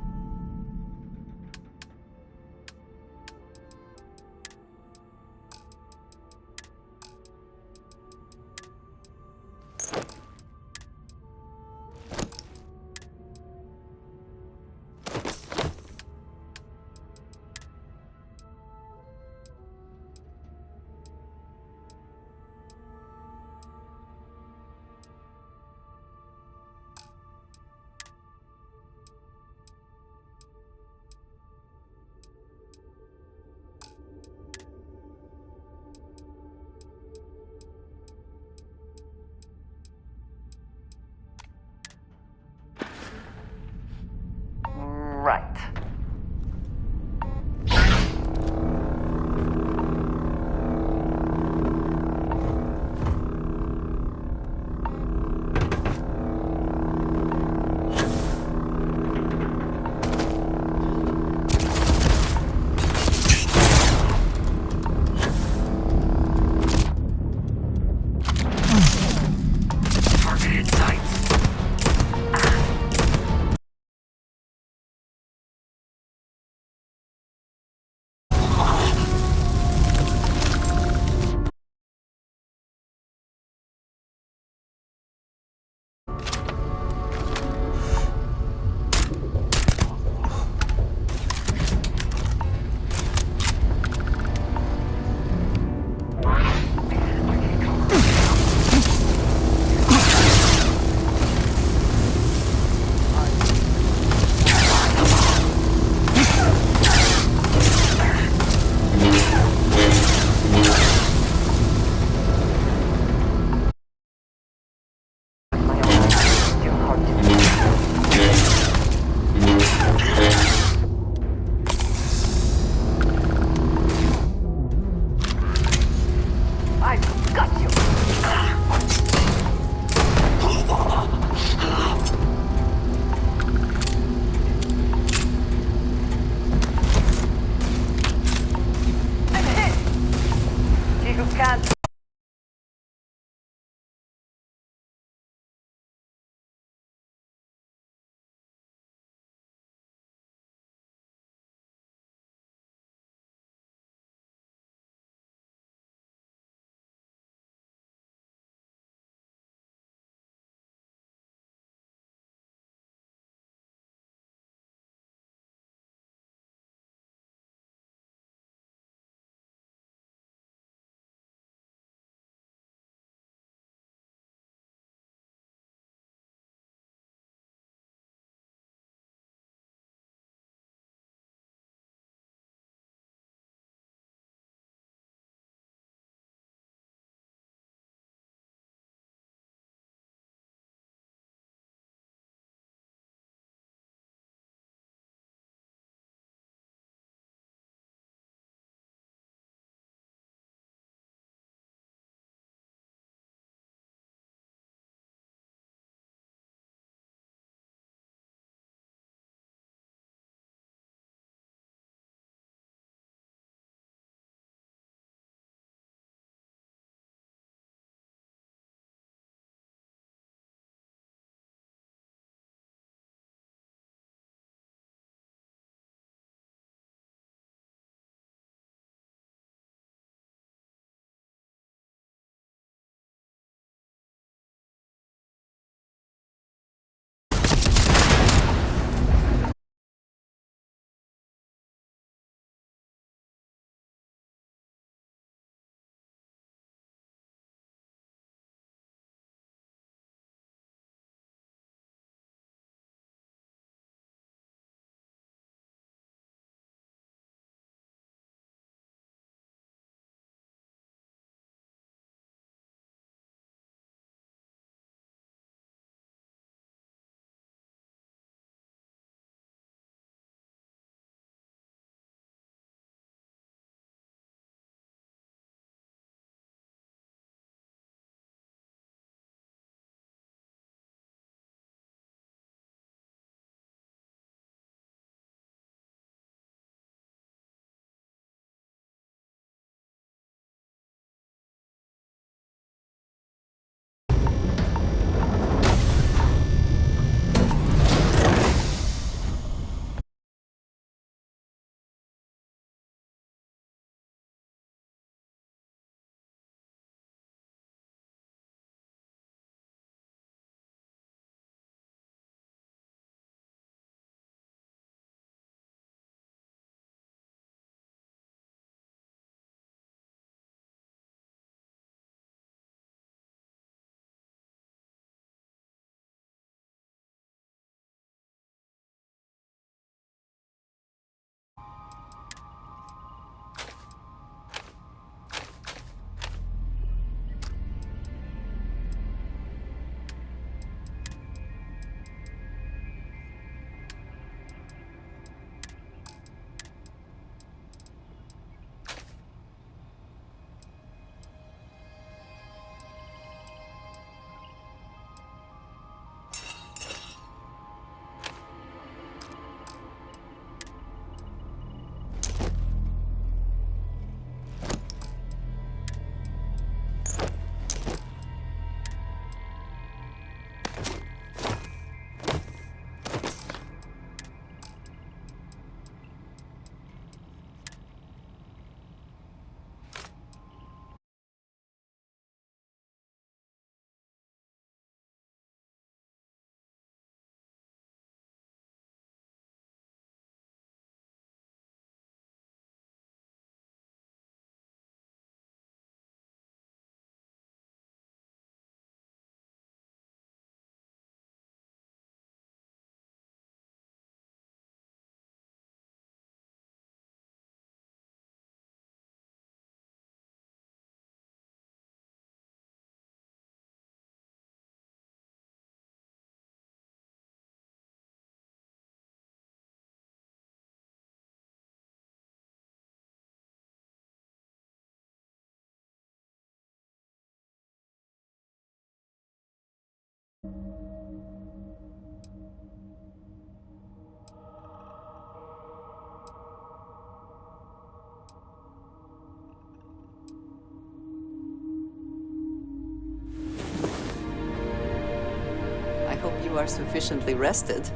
I hope you are sufficiently rested.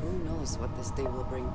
Who knows what this day will bring?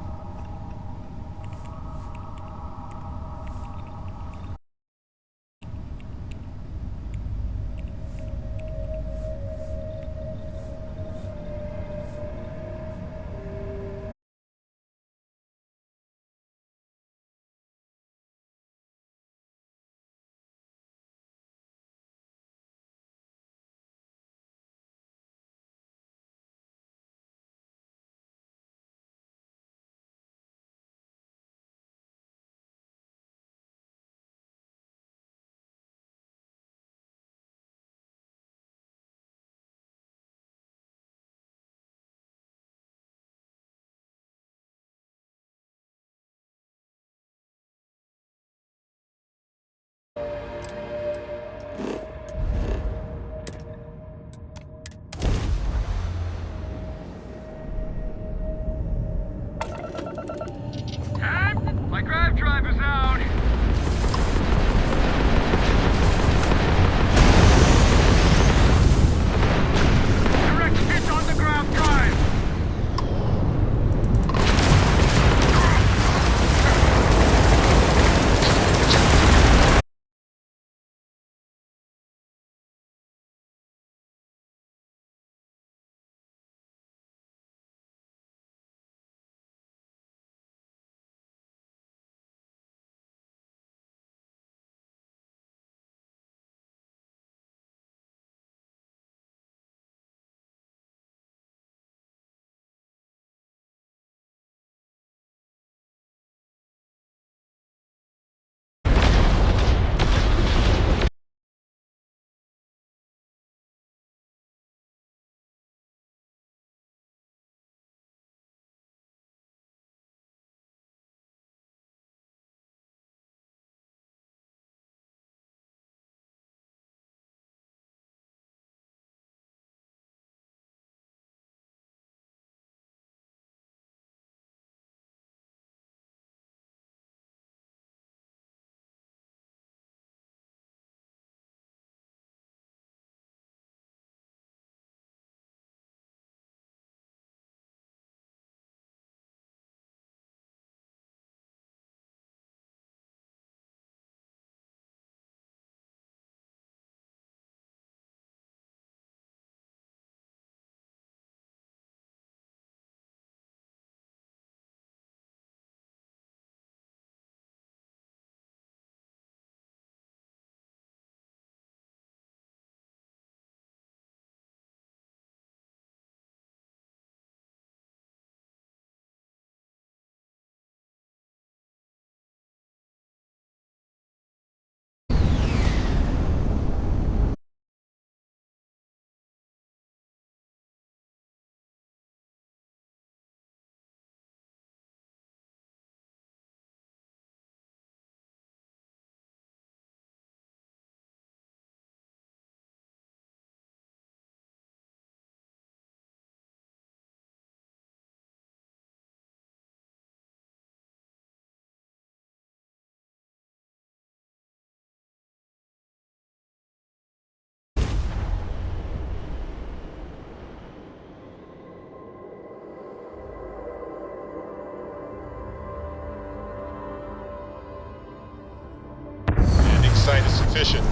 mission.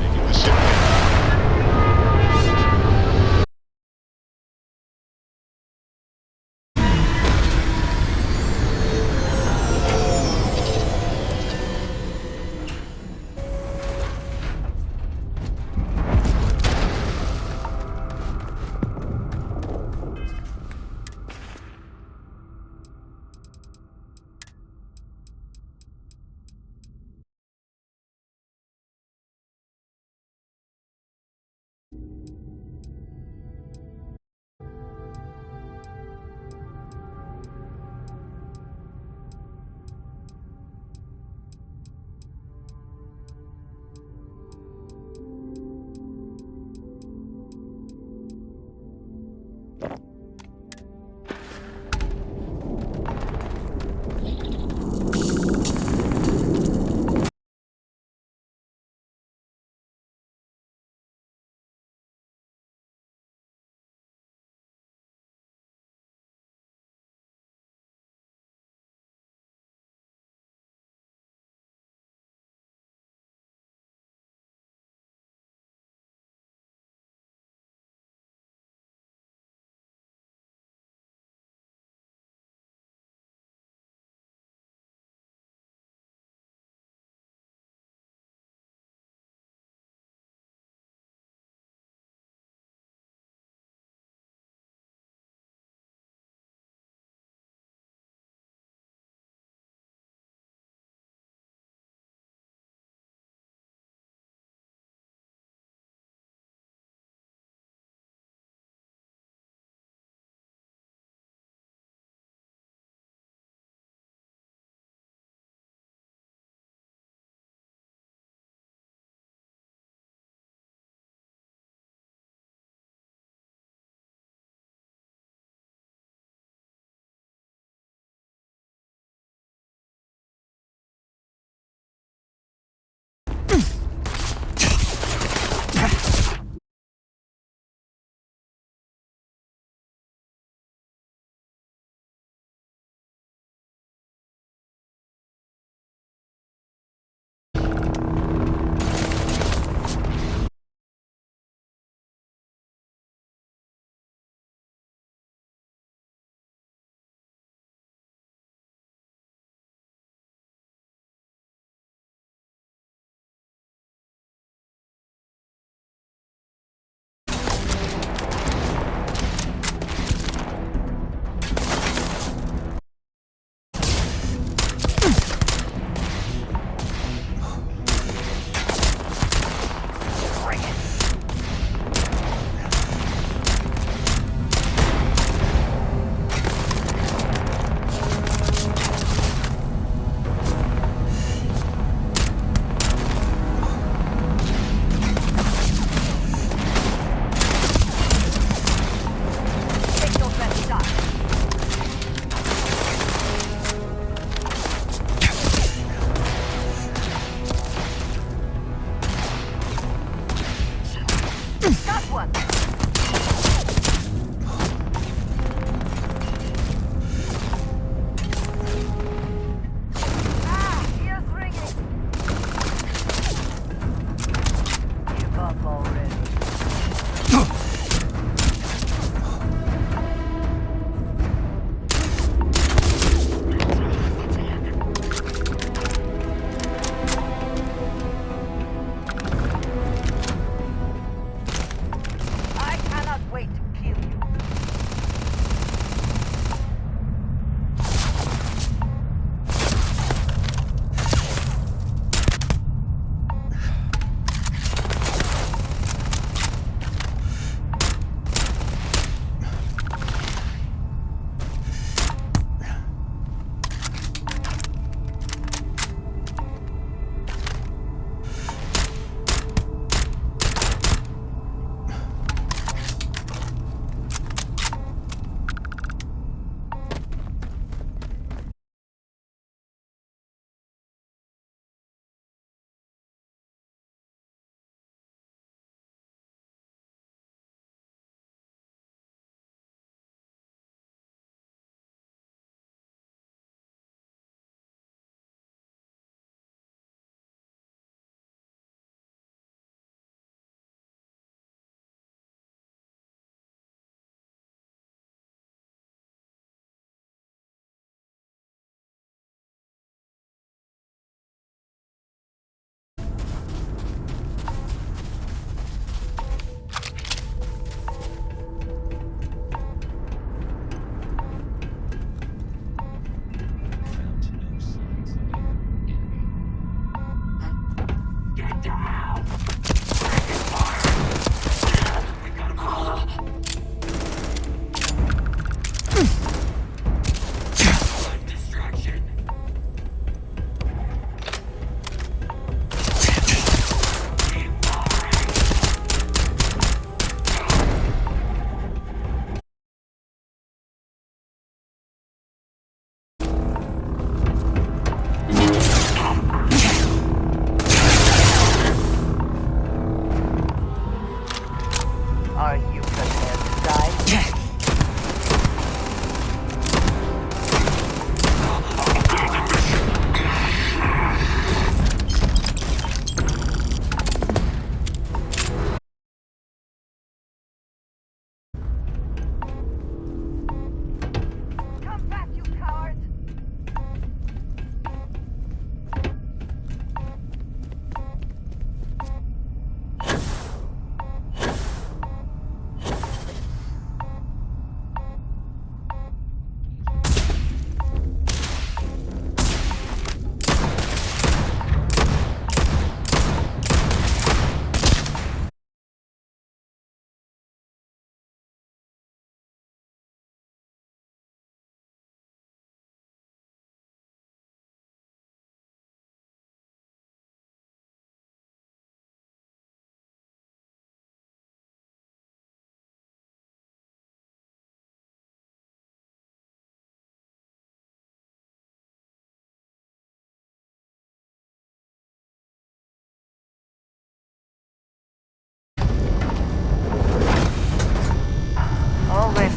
Making the ship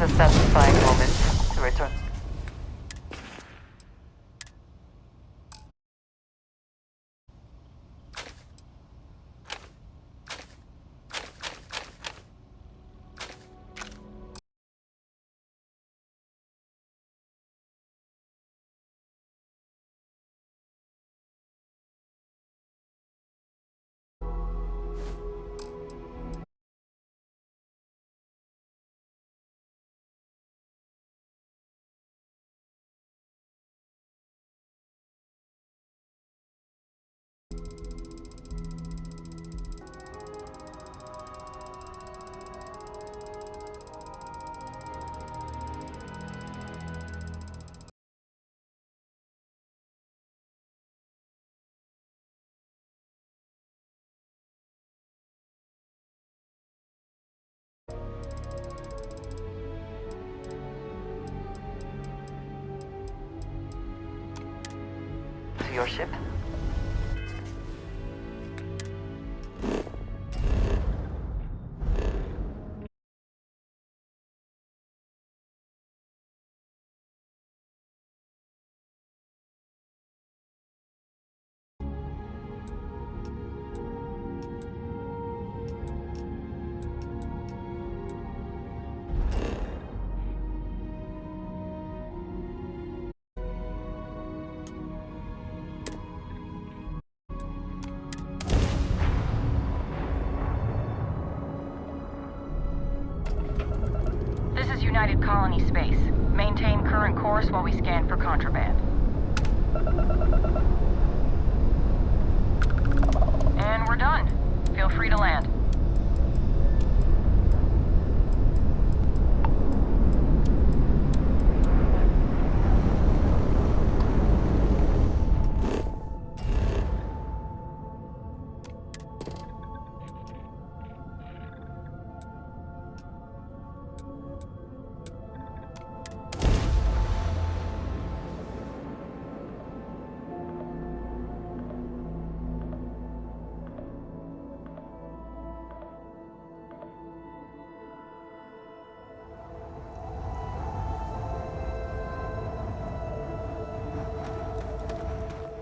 a satisfying moment to return. To your ship? This is United Colony Space. Maintain current course while we scan for contraband. And we're done. Feel free to land.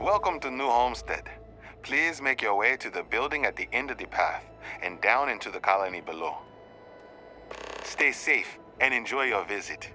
Welcome to New Homestead. Please make your way to the building at the end of the path and down into the colony below. Stay safe and enjoy your visit.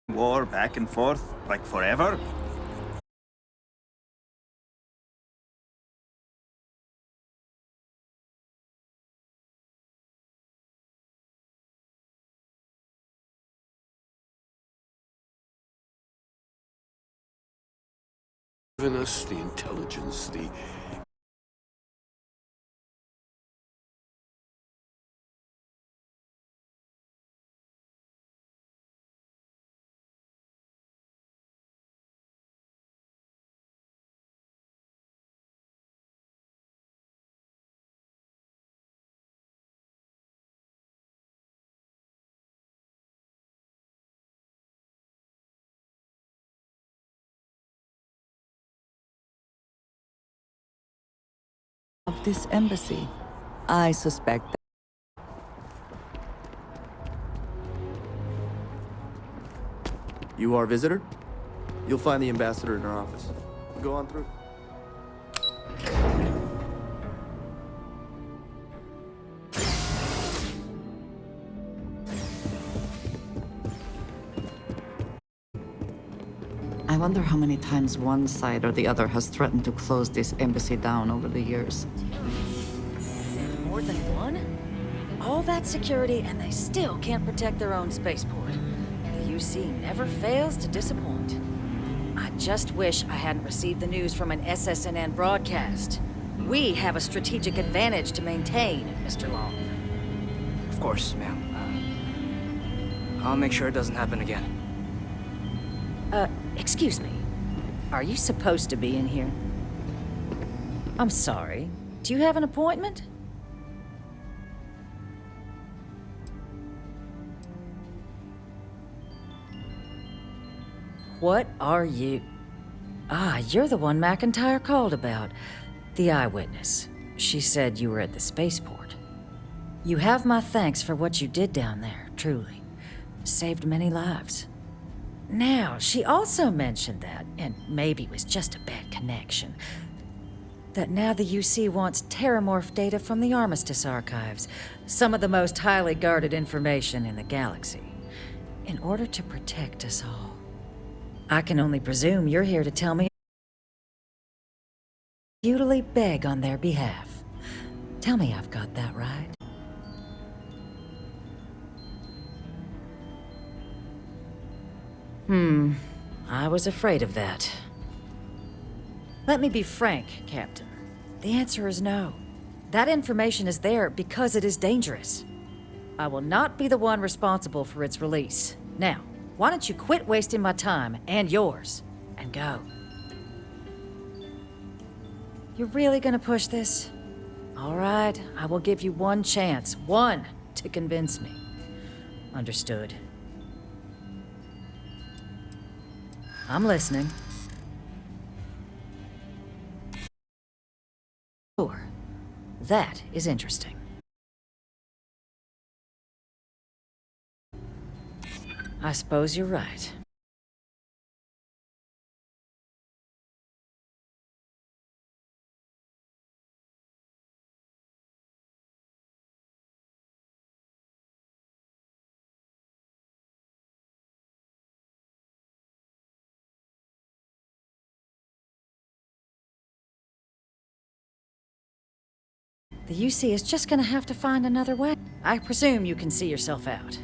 War back and forth, like forever? Given us the intelligence, the of this embassy. I suspect that You our visitor? You'll find the ambassador in our office. Go on through. wonder how many times one side or the other has threatened to close this embassy down over the years. More than one? All that security and they still can't protect their own spaceport. The UC never fails to disappoint. I just wish I hadn't received the news from an SSNN broadcast. We have a strategic advantage to maintain, Mr. Long. Of course, ma'am. I'll make sure it doesn't happen again. Excuse me. Are you supposed to be in here? I'm sorry. Do you have an appointment? What are you? Ah, you're the one McIntyre called about. The eyewitness. She said you were at the spaceport. You have my thanks for what you did down there, truly. Saved many lives. Now, she also mentioned that, and maybe it was just a bad connection, that now the UC wants terramorph data from the Armistice archives, some of the most highly guarded information in the galaxy, in order to protect us all. I can only presume you're here to tell me futilely beg on their behalf. Tell me I've got that right. I was afraid of that. Let me be frank, Captain. The answer is no. That information is there because it is dangerous. I will not be the one responsible for its release. Now, why don't you quit wasting my time and yours, and go? You're really gonna push this? All right, I will give you one chance, one, to convince me. Understood. I'm listening. Sure. That is interesting. I suppose you're right. The UC is just gonna have to find another way. I presume you can see yourself out.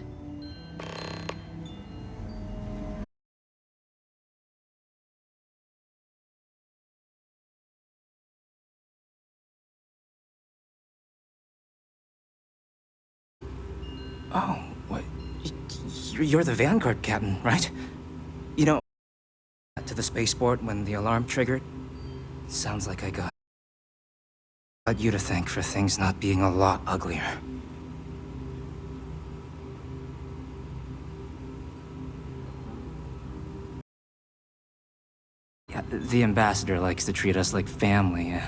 Oh, what? You're the Vanguard captain, right? You know, to the spaceport when the alarm triggered? Sounds like I got you to thank for things not being a lot uglier. Yeah, the ambassador likes to treat us like family,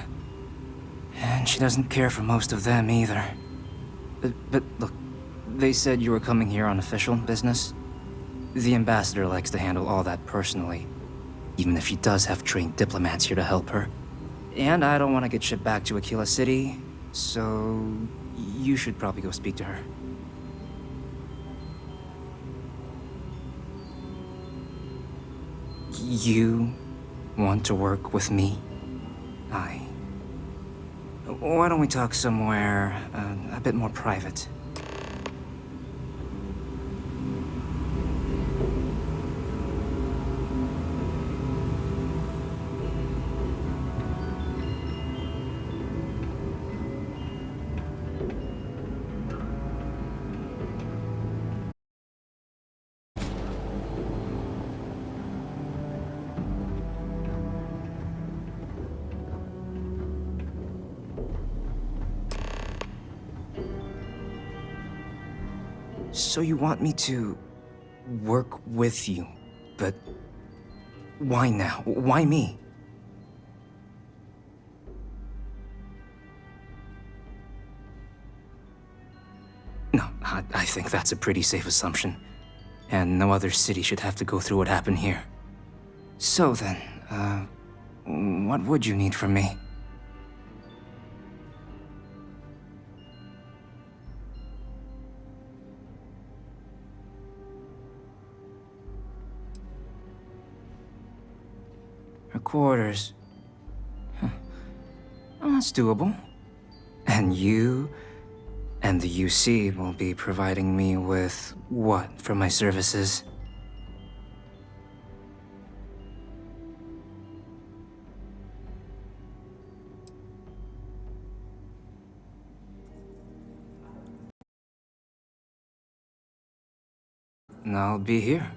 and she doesn't care for most of them either. But look, they said you were coming here on official business. The ambassador likes to handle all that personally, even if she does have trained diplomats here to help her. And I don't want to get shipped back to Aquila City, so you should probably go speak to her. You want to work with me? Why don't we talk somewhere a bit more private? So you want me to work with you, but why now? Why me? No, I think that's a pretty safe assumption. And no other city should have to go through what happened here. So then, what would you need from me? Her quarters. Huh. Well, that's doable. And you and the UC will be providing me with what for my services? I'll be here.